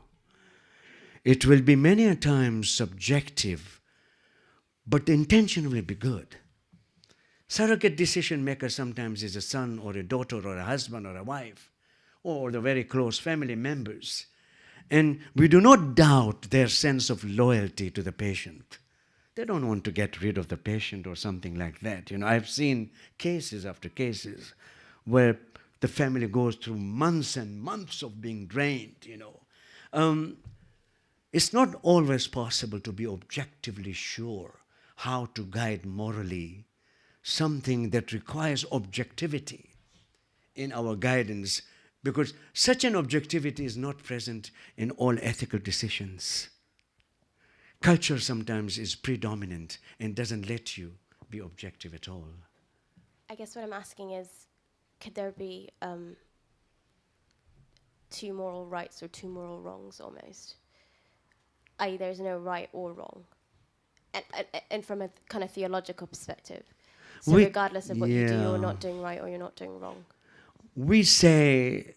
It will be many a times subjective, but the intention will be good. Surrogate decision maker sometimes is a son or a daughter or a husband or a wife or the very close family members. And we do not doubt their sense of loyalty to the patient. They don't want to get rid of the patient or something like that. I've seen cases after cases where the family goes through months and months of being drained, It's not always possible to be objectively sure how to guide morally something that requires objectivity in our guidance, because such an objectivity is not present in all ethical decisions. Culture sometimes is predominant and doesn't let you be objective at all. I guess what I'm asking is, could there be two moral rights or two moral wrongs almost? I.e., there's no right or wrong. And from a kind of theological perspective. So regardless of what you do, you're not doing right or you're not doing wrong. We say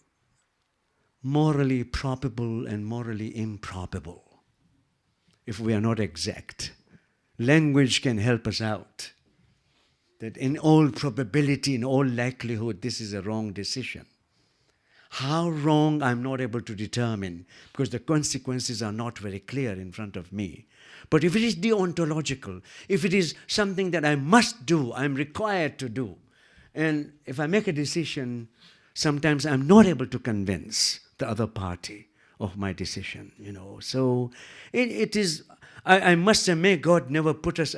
morally probable and morally improbable, if we are not exact. Language can help us out. that in all probability, in all likelihood, this is a wrong decision. How wrong, I'm not able to determine, because the consequences are not very clear in front of me. But if it is deontological, if it is something that I must do, I'm required to do, and if I make a decision, sometimes I'm not able to convince the other party of my decision, you know. So it is, I must say, may God never put us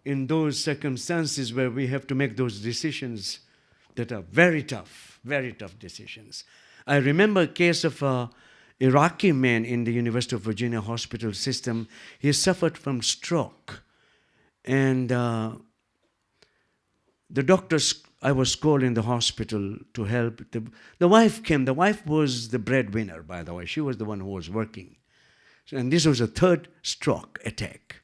in those circumstances where we have to make those decisions that are very tough decisions. I remember a case of an Iraqi man in the University of Virginia hospital system. He suffered from stroke, and the doctors, I was called in the hospital to help. The wife came. The wife was the breadwinner, by the way. She was the one who was working. And this was a third stroke attack.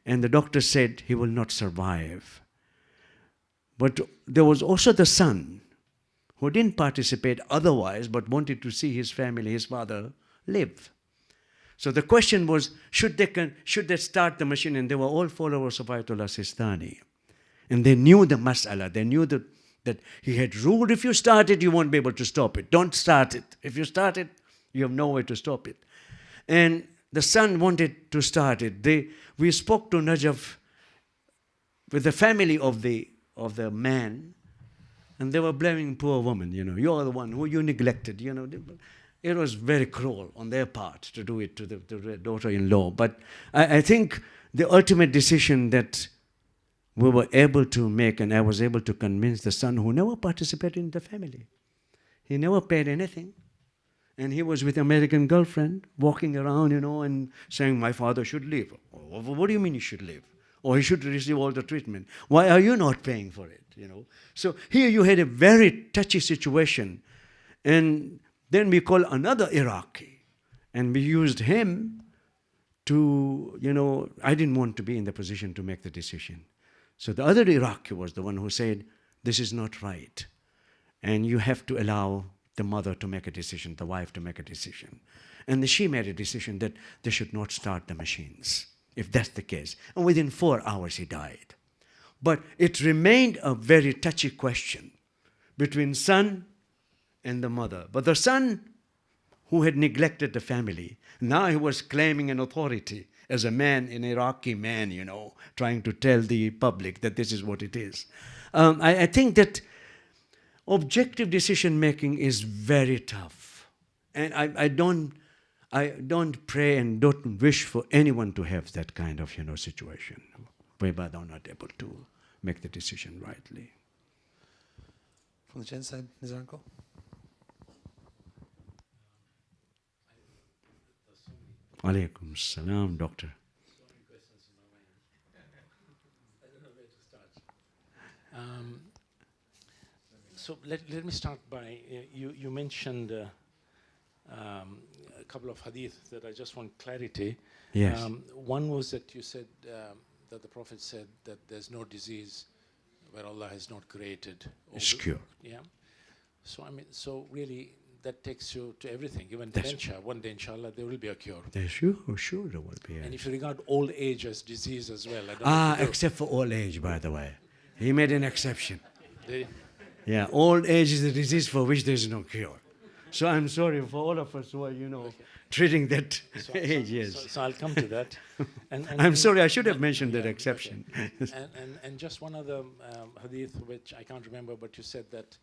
And the doctor said he will not survive. But there was also the son, who didn't participate otherwise, but wanted to see his family, his father, live. So the question was, should they start the machine? And they were all followers of Ayatollah Sistani. And they knew the mas'ala. They knew that he had ruled, if you start it, you won't be able to stop it. Don't start it. If you start it, you have no way to stop it. And the son wanted to start it. We spoke to Najaf with the family of the man, and they were blaming poor woman, you know. You're the one who you neglected, you know. It was very cruel on their part to do it to the daughter-in-law. But I think the ultimate decision that we were able to make, and I was able to convince the son, who never participated in the family. He never paid anything. And he was with an American girlfriend, walking around, you know, and saying, my father should live. What do you mean he should live? Or he should receive all the treatment. Why are you not paying for it, you know? So here you had a very touchy situation. And then we called another Iraqi, and we used him to, you know, I didn't want to be in the position to make the decision. So the other Iraqi was the one who said, this is not right. And you have to allow the mother to make a decision, the wife to make a decision. And she made a decision that they should not start the machines, if that's the case. And within 4 hours he died. But it remained a very touchy question between son and the mother. But the son, who had neglected the family, now he was claiming an authority as a man, an Iraqi man, you know, trying to tell the public that this is what it is. I think that objective decision-making is very tough. And I don't pray and don't wish for anyone to have that kind of, you know, situation whereby they're not able to make the decision rightly. From the Gen side, Nizarko? Alaikum salam, doctor. So let me start by, you mentioned a couple of hadith that I just want clarity. Yes. One was that you said that the Prophet said that there's no disease where Allah has not created. It's cure. Yeah. So I mean, so really that takes you to everything, even That's dementia. One day, inshallah, there will be a cure. Sure there will be. And if you regard old age as disease as well, I don't know if you do. Except for old age, by the way. He made an exception. They- Yeah, old age is a disease for which there is no cure. So I'm sorry for all of us who are, you know, treating that age, yes. So I'll come to that. I'm sorry, I should have mentioned that exception. Okay. And just one other hadith, which I can't remember, but you said that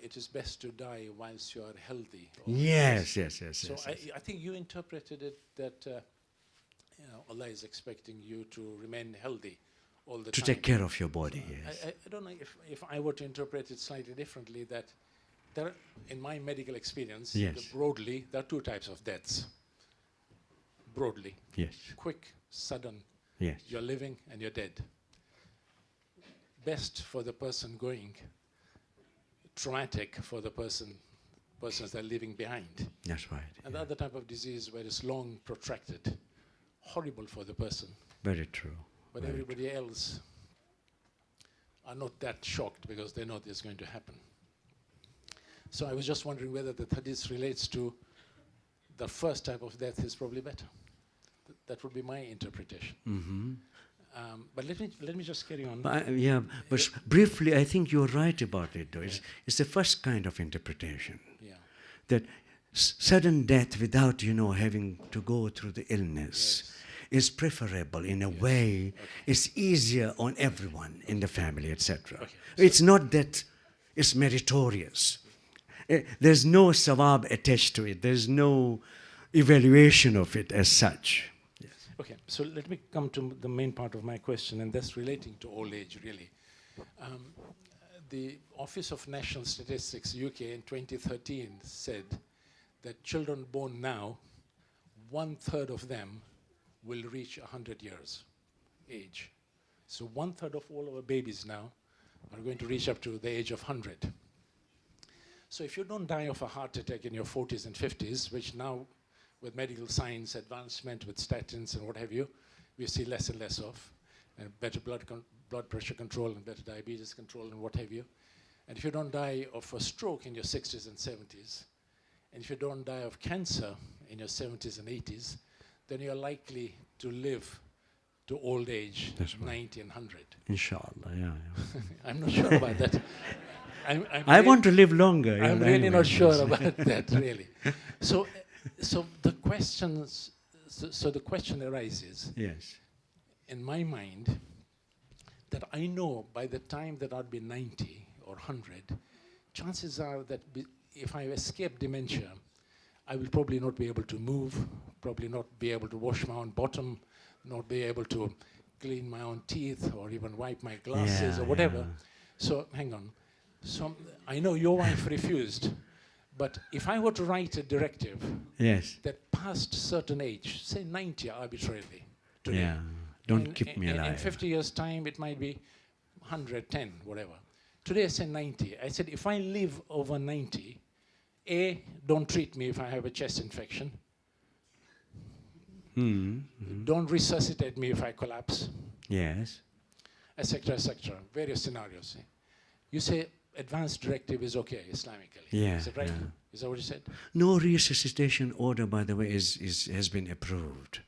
it is best to die whilst you are healthy. Yes. So I think you interpreted it that you know, Allah is expecting you to remain healthy all the To time. take care of your body, yes. I don't know if I were to interpret it slightly differently, that there, in my medical experience, Yes. broadly, there are two types of deaths. Broadly. Yes, Quick, sudden, yes. you're living and you're dead. Best for the person going, traumatic for the persons that are leaving behind. That's right. And the other type of disease where it's long, protracted, horrible for the person, Very true. but Very everybody else are not that shocked because they know this is going to happen. So I was just wondering whether the hadith relates to the first type of death is probably better. That would be my interpretation. Mm-hmm. But let me just carry on. But briefly, I think you're right about it, though. It's the first kind of interpretation. Yeah. That sudden death without, having to go through the illness is preferable in a way. It's easier on everyone in the family, etc. Okay. It's not that it's meritorious. There's no sawab attached to it. There's no evaluation of it as such. Okay, so let me come to the main part of my question, and that's relating to old age, really. The Office of National Statistics, UK, in 2013 said that children born now, 1/3 of them will reach 100 years age. So 1/3 of all our babies now are going to reach up to the age of 100. So if you don't die of a heart attack in your 40s and 50s, which now with medical science advancement, with statins and what have you, we see less and less of, and better blood pressure control and better diabetes control and what have you. And if you don't die of a stroke in your 60s and 70s, and if you don't die of cancer in your 70s and 80s, then you're likely to live to old age, 90 and 100. Inshallah, yeah. I'm not sure about that. I want to live longer. I'm really not sure about that, really. So the question arises, Yes. in my mind, that I know by the time that I'd be 90 or 100, chances are that if I escape dementia, I will probably not be able to move, probably not be able to wash my own bottom, not be able to clean my own teeth or even wipe my glasses or whatever. So hang on. So I know your wife refused, but if I were to write a directive that past certain age, say 90 arbitrarily today, don't keep me alive. In 50 years' time, it might be 110, whatever. Today I say 90. I said, if I live over 90, A, don't treat me if I have a chest infection. Don't resuscitate me if I collapse. Yes. Etc., etc. Various scenarios. You say advanced directive is okay, Islamically. Yeah, Is it right? yeah. Is that what you said? No resuscitation order, by the way, has been approved.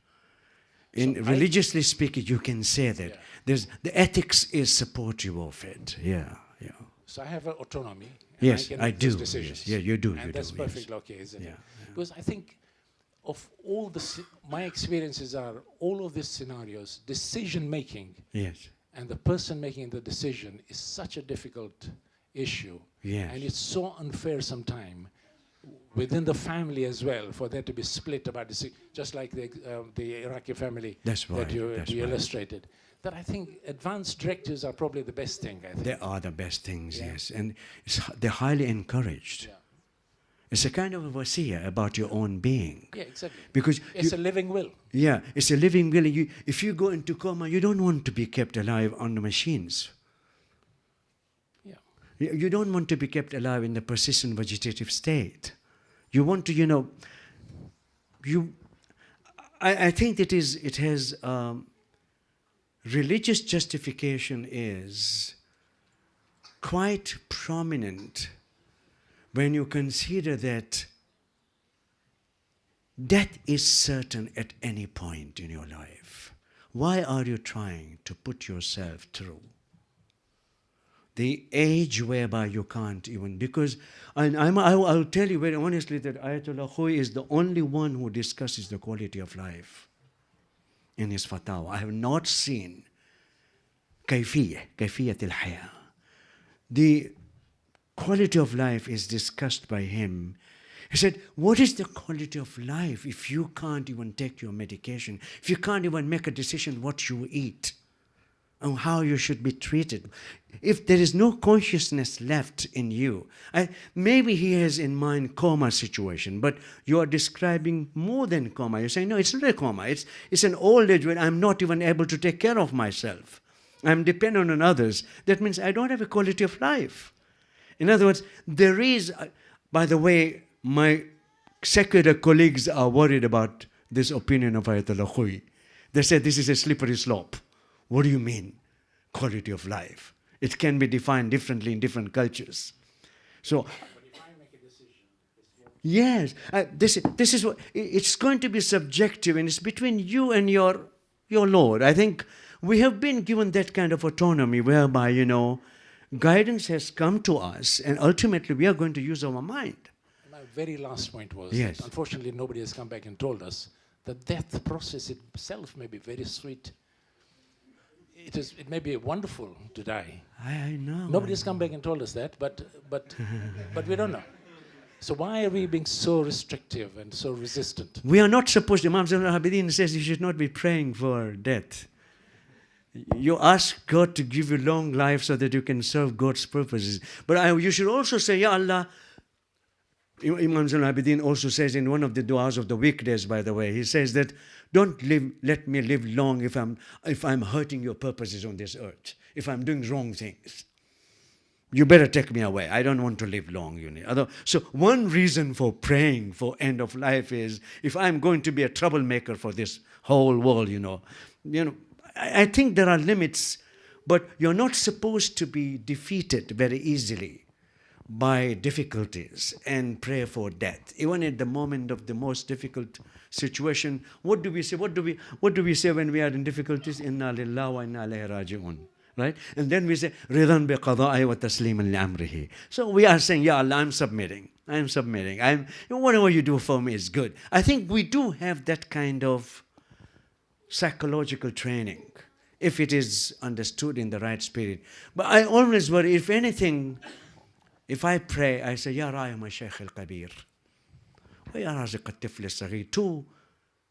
In So religiously speaking, you can say that. Yeah. The ethics is supportive of it. Yeah. So I have autonomy. And Yes, can I make those do. decisions. Yes. Yeah, you do. And you that's do, perfectly yes. okay, isn't Yeah, it? Because I think of all my experiences are all of these scenarios, decision making, Yes. and the person making the decision is such a difficult issue. Yes. And it's so unfair sometimes within the family as well, for there to be split about just like the Iraqi family That's right, that you that's right. illustrated. That I think advanced directives are probably the best thing, I think. They are the best things, Yeah. yes. And they're highly encouraged. Yeah. It's a kind of a wasiyah about your own being. Yeah, exactly. Because It's a living will. yeah, it's a living will. If you go into coma, you don't want to be kept alive on the machines. Yeah. You don't want to be kept alive in the persistent vegetative state. You want to, I think it has, religious justification is quite prominent when you consider that death is certain at any point in your life. Why are you trying to put yourself through the age whereby you can't even, because I'll tell you very honestly that Ayatollah Khoui is the only one who discusses the quality of life in his fatwa. I have not seen kayfiyat al-haya. The quality of life is discussed by him. He said, what is the quality of life if you can't even take your medication, if you can't even make a decision what you eat and how you should be treated? If there is no consciousness left in you, maybe he has in mind coma situation, but you are describing more than coma. You're saying, no, it's not a coma. It's an old age when I'm not even able to take care of myself. I'm dependent on others. That means I don't have a quality of life. In other words, there is, by the way, my secular colleagues are worried about this opinion of Ayatollah Khoui. They say this is a slippery slope. What do you mean, quality of life? It can be defined differently in different cultures. So, But if I make a decision, yes, this is what, it's going to be subjective, and it's between you and your Lord. I think we have been given that kind of autonomy whereby, guidance has come to us and ultimately we are going to use our mind. My very last point was Yes. that unfortunately nobody has come back and told us that death process itself may be very sweet. It may be wonderful to die. I know. Nobody has come back and told us that, but we don't know. So why are we being so restrictive and so resistant? We are not supposed, Imam Zainul Abidin says you should not be praying for death. You ask God to give you long life so that you can serve God's purposes. But you should also say, Ya Allah, Imam Zainul Abidin also says in one of the du'as of the weekdays, by the way, he says that, don't let me live long if I'm hurting your purposes on this earth, if I'm doing wrong things. You better take me away. I don't want to live long, So one reason for praying for end of life is, if I'm going to be a troublemaker for this whole world, I think there are limits, but you're not supposed to be defeated very easily by difficulties and pray for death. Even at the moment of the most difficult situation, what do we say? What do we say when we are in difficulties? Inna lillahi wa inna ilayhi raji'un. Right? And then we say, Ridan bi qada'i wa tasliman li amrihi. So we are saying, Ya Allah, I'm submitting. Whatever you do for me is good. I think we do have that kind of psychological training, if it is understood in the right spirit. But I always worry, if anything, if I pray, I say, Ya Ra'im al-Shaykh al-Kabir, wa Ya Raziq al-Tifl al-Saghir. Two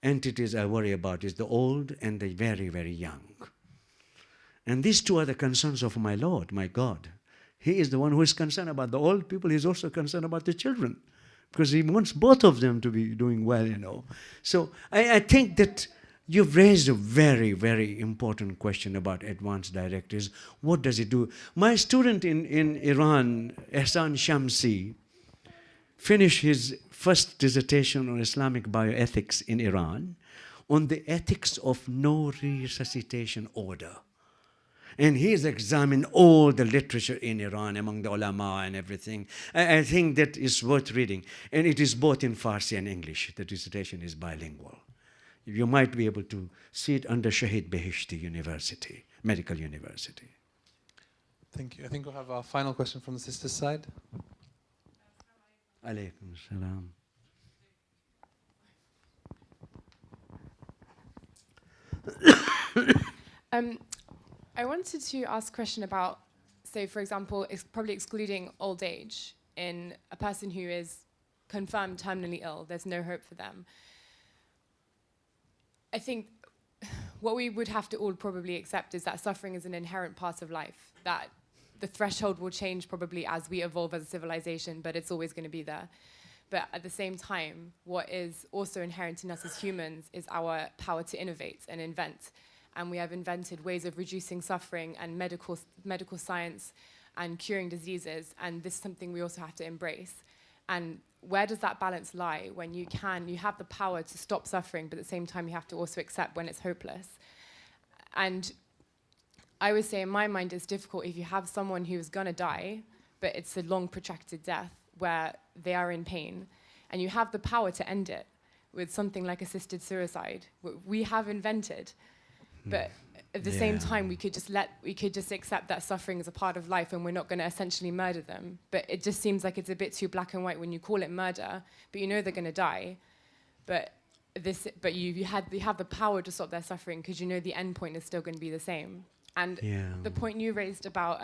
entities I worry about is the old and the very, very young. And these two are the concerns of my Lord, my God. He is the one who is concerned about the old people. He is also concerned about the children, because he wants both of them to be doing well, So I think that you've raised a very, very important question about advanced directives. What does it do? My student in Iran, Ehsan Shamsi, finished his first dissertation on Islamic bioethics in Iran on the ethics of no resuscitation order. And he's examined all the literature in Iran among the ulama and everything. I think that is worth reading. And it is both in Farsi and English. The dissertation is bilingual. You might be able to see it under Shahid Beheshti University, Medical University. Thank you. I think we'll have our final question from the sister's side. Alaykum salam. I wanted to ask a question about, say, for example, probably excluding old age in a person who is confirmed terminally ill. There's no hope for them. I think what we would have to all probably accept is that suffering is an inherent part of life, that the threshold will change probably as we evolve as a civilization, but it's always going to be there. But at the same time, what is also inherent in us as humans is our power to innovate and invent. And we have invented ways of reducing suffering and medical science and curing diseases, and this is something we also have to embrace. And where does that balance lie when you have the power to stop suffering, but at the same time you have to also accept when it's hopeless? And I would say in my mind it's difficult if you have someone who is gonna die, but it's a long protracted death where they are in pain, and you have the power to end it with something like assisted suicide. We have invented. But at the same time, we could just accept that suffering is a part of life, and we're not going to essentially murder them. But it just seems like it's a bit too black and white when you call it murder, but you know they're going to die. But you have the power to stop their suffering because you know the end point is still going to be the same. And the point you raised about,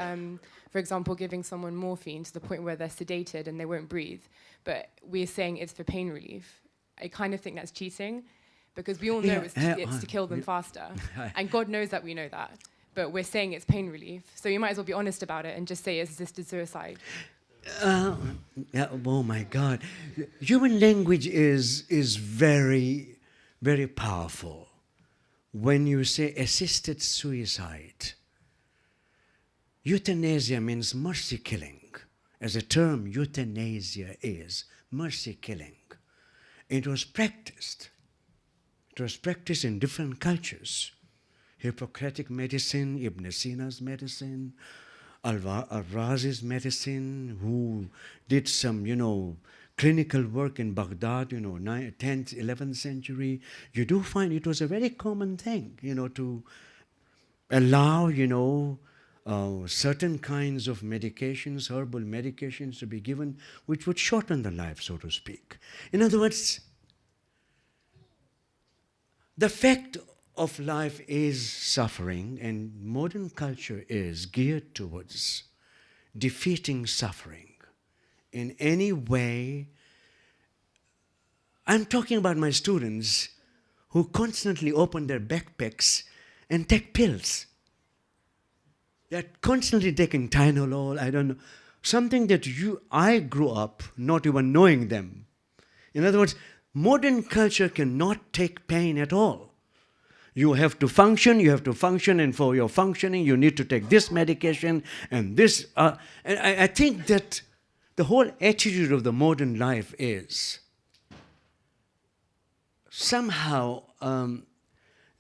for example, giving someone morphine to the point where they're sedated and they won't breathe, but we're saying it's for pain relief. I kind of think that's cheating. Because we all know it's to kill them faster. And God knows that we know that. But we're saying it's pain relief. So you might as well be honest about it and just say it's assisted suicide. Oh my God. Human language is very, very powerful. When you say assisted suicide, euthanasia means mercy killing. As a term, euthanasia is mercy killing. It was practiced. It was practiced in different cultures. Hippocratic medicine, Ibn Sina's medicine, Al-Razi's medicine, who did some, clinical work in Baghdad, 10th, 11th century. You do find it was a very common thing, to allow, certain kinds of medications, herbal medications to be given, which would shorten the life, so to speak. In other words, the fact of life is suffering, and modern culture is geared towards defeating suffering in any way. I'm talking about my students who constantly open their backpacks and take pills. They're constantly taking Tylenol, I don't know, something that I grew up not even knowing them. In other words, modern culture cannot take pain at all. You have to function, and for your functioning, you need to take this medication and this. And I think that the whole attitude of the modern life is somehow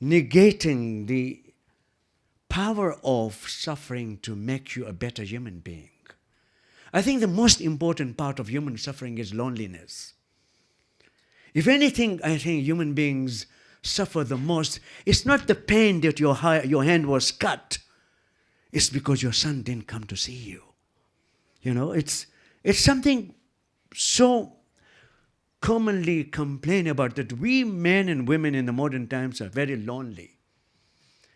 negating the power of suffering to make you a better human being. I think the most important part of human suffering is loneliness. If anything, I think human beings suffer the most. It's not the pain that your hand was cut. It's because your son didn't come to see you. It's something so commonly complained about, that we men and women in the modern times are very lonely.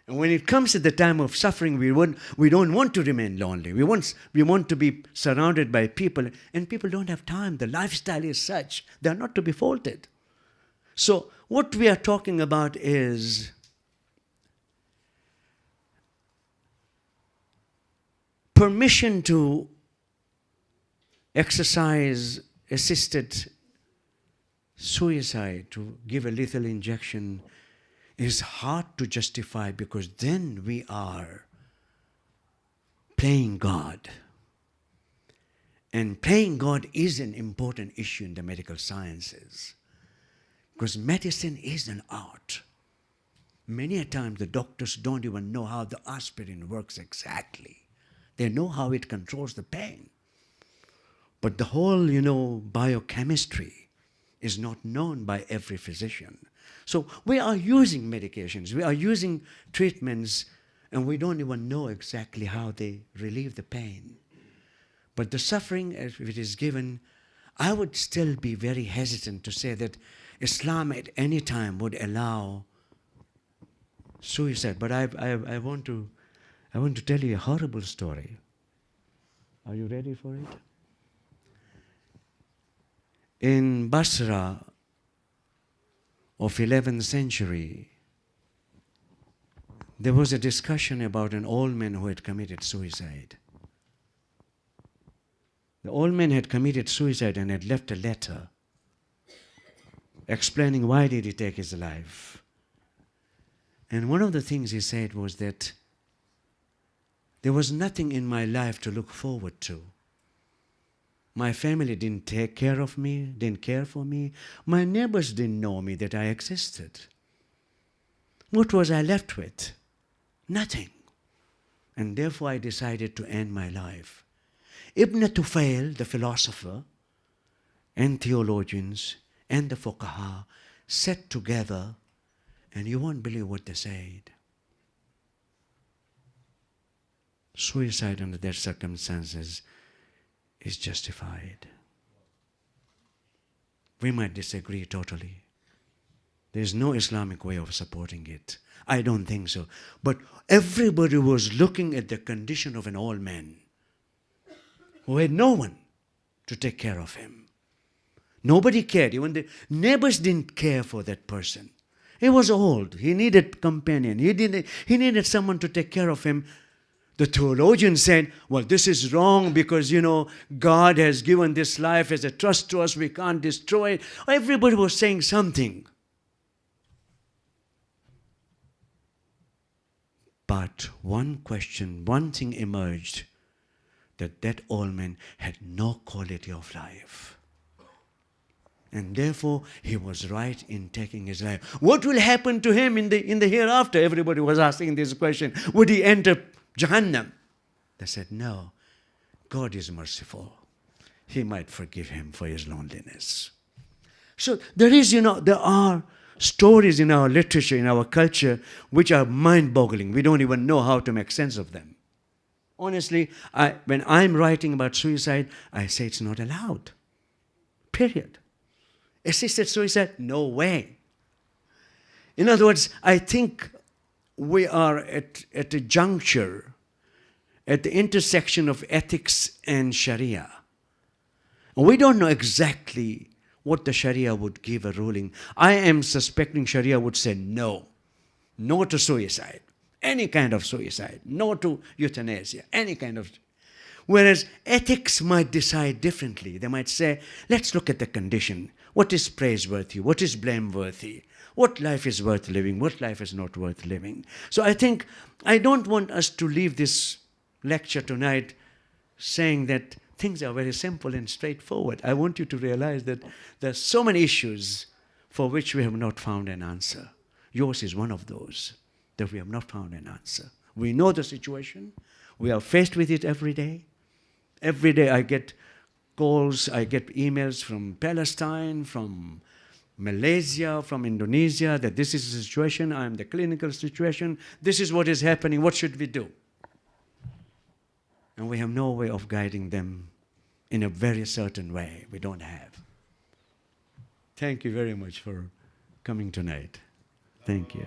And when it comes to the time of suffering, we don't want to remain lonely. We want to be surrounded by people, and people don't have time. The lifestyle is such, they're not to be faulted. So what we are talking about is permission to exercise assisted suicide, to give a lethal injection, is hard to justify, because then we are playing God. And playing God is an important issue in the medical sciences, because medicine is an art. Many a time the doctors don't even know how the aspirin works exactly. They know how it controls the pain. But the whole, biochemistry is not known by every physician. So we are using medications, we are using treatments, and we don't even know exactly how they relieve the pain. But the suffering, if it is given, I would still be very hesitant to say that Islam at any time would allow suicide. But I want to tell you a horrible story. Are you ready for it? In Basra of 11th century, there was a discussion about an old man who had committed suicide. The old man had committed suicide and had left a letter explaining why did he take his life. And one of the things he said was that there was nothing in my life to look forward to. My family didn't take care of me, didn't care for me. My neighbors didn't know me, that I existed. What was I left with? Nothing. And therefore I decided to end my life. Ibn Tufail, the philosopher, and theologians, and the fuqaha sat together, and you won't believe what they said. Suicide under their circumstances is justified. We might disagree totally. There is no Islamic way of supporting it. I don't think so. But everybody was looking at the condition of an old man who had no one to take care of him. Nobody cared. Even the neighbors didn't care for that person. He was old. He needed companion. He needed someone to take care of him. The theologian said, well, this is wrong because, God has given this life as a trust to us. We can't destroy it. Everybody was saying something. But one thing emerged, that old man had no quality of life. And therefore, he was right in taking his life. What will happen to him in the hereafter? Everybody was asking this question. Would he enter Jahannam? They said, no, God is merciful. He might forgive him for his loneliness. So there are stories in our literature, in our culture, which are mind-boggling. We don't even know how to make sense of them. Honestly, when I'm writing about suicide, I say it's not allowed. Period. Assisted suicide? No way. In other words, I think we are at a juncture, at the intersection of ethics and Sharia. And we don't know exactly what the Sharia would give a ruling. I am suspecting Sharia would say no. No to suicide. Any kind of suicide. No to euthanasia. Any kind of... Whereas ethics might decide differently. They might say, let's look at the condition. What is praiseworthy? What is blameworthy? What life is worth living? What life is not worth living? So I think, I don't want us to leave this lecture tonight saying that things are very simple and straightforward. I want you to realize that there are so many issues for which we have not found an answer. Yours is one of those that we have not found an answer. We know the situation. We are faced with it every day. Every day I get calls, I get emails from Palestine, from Malaysia, from Indonesia, that this is the situation, I am the clinical situation, this is what is happening, what should we do? And we have no way of guiding them in a very certain way. We don't have. Thank you very much for coming tonight. Thank you.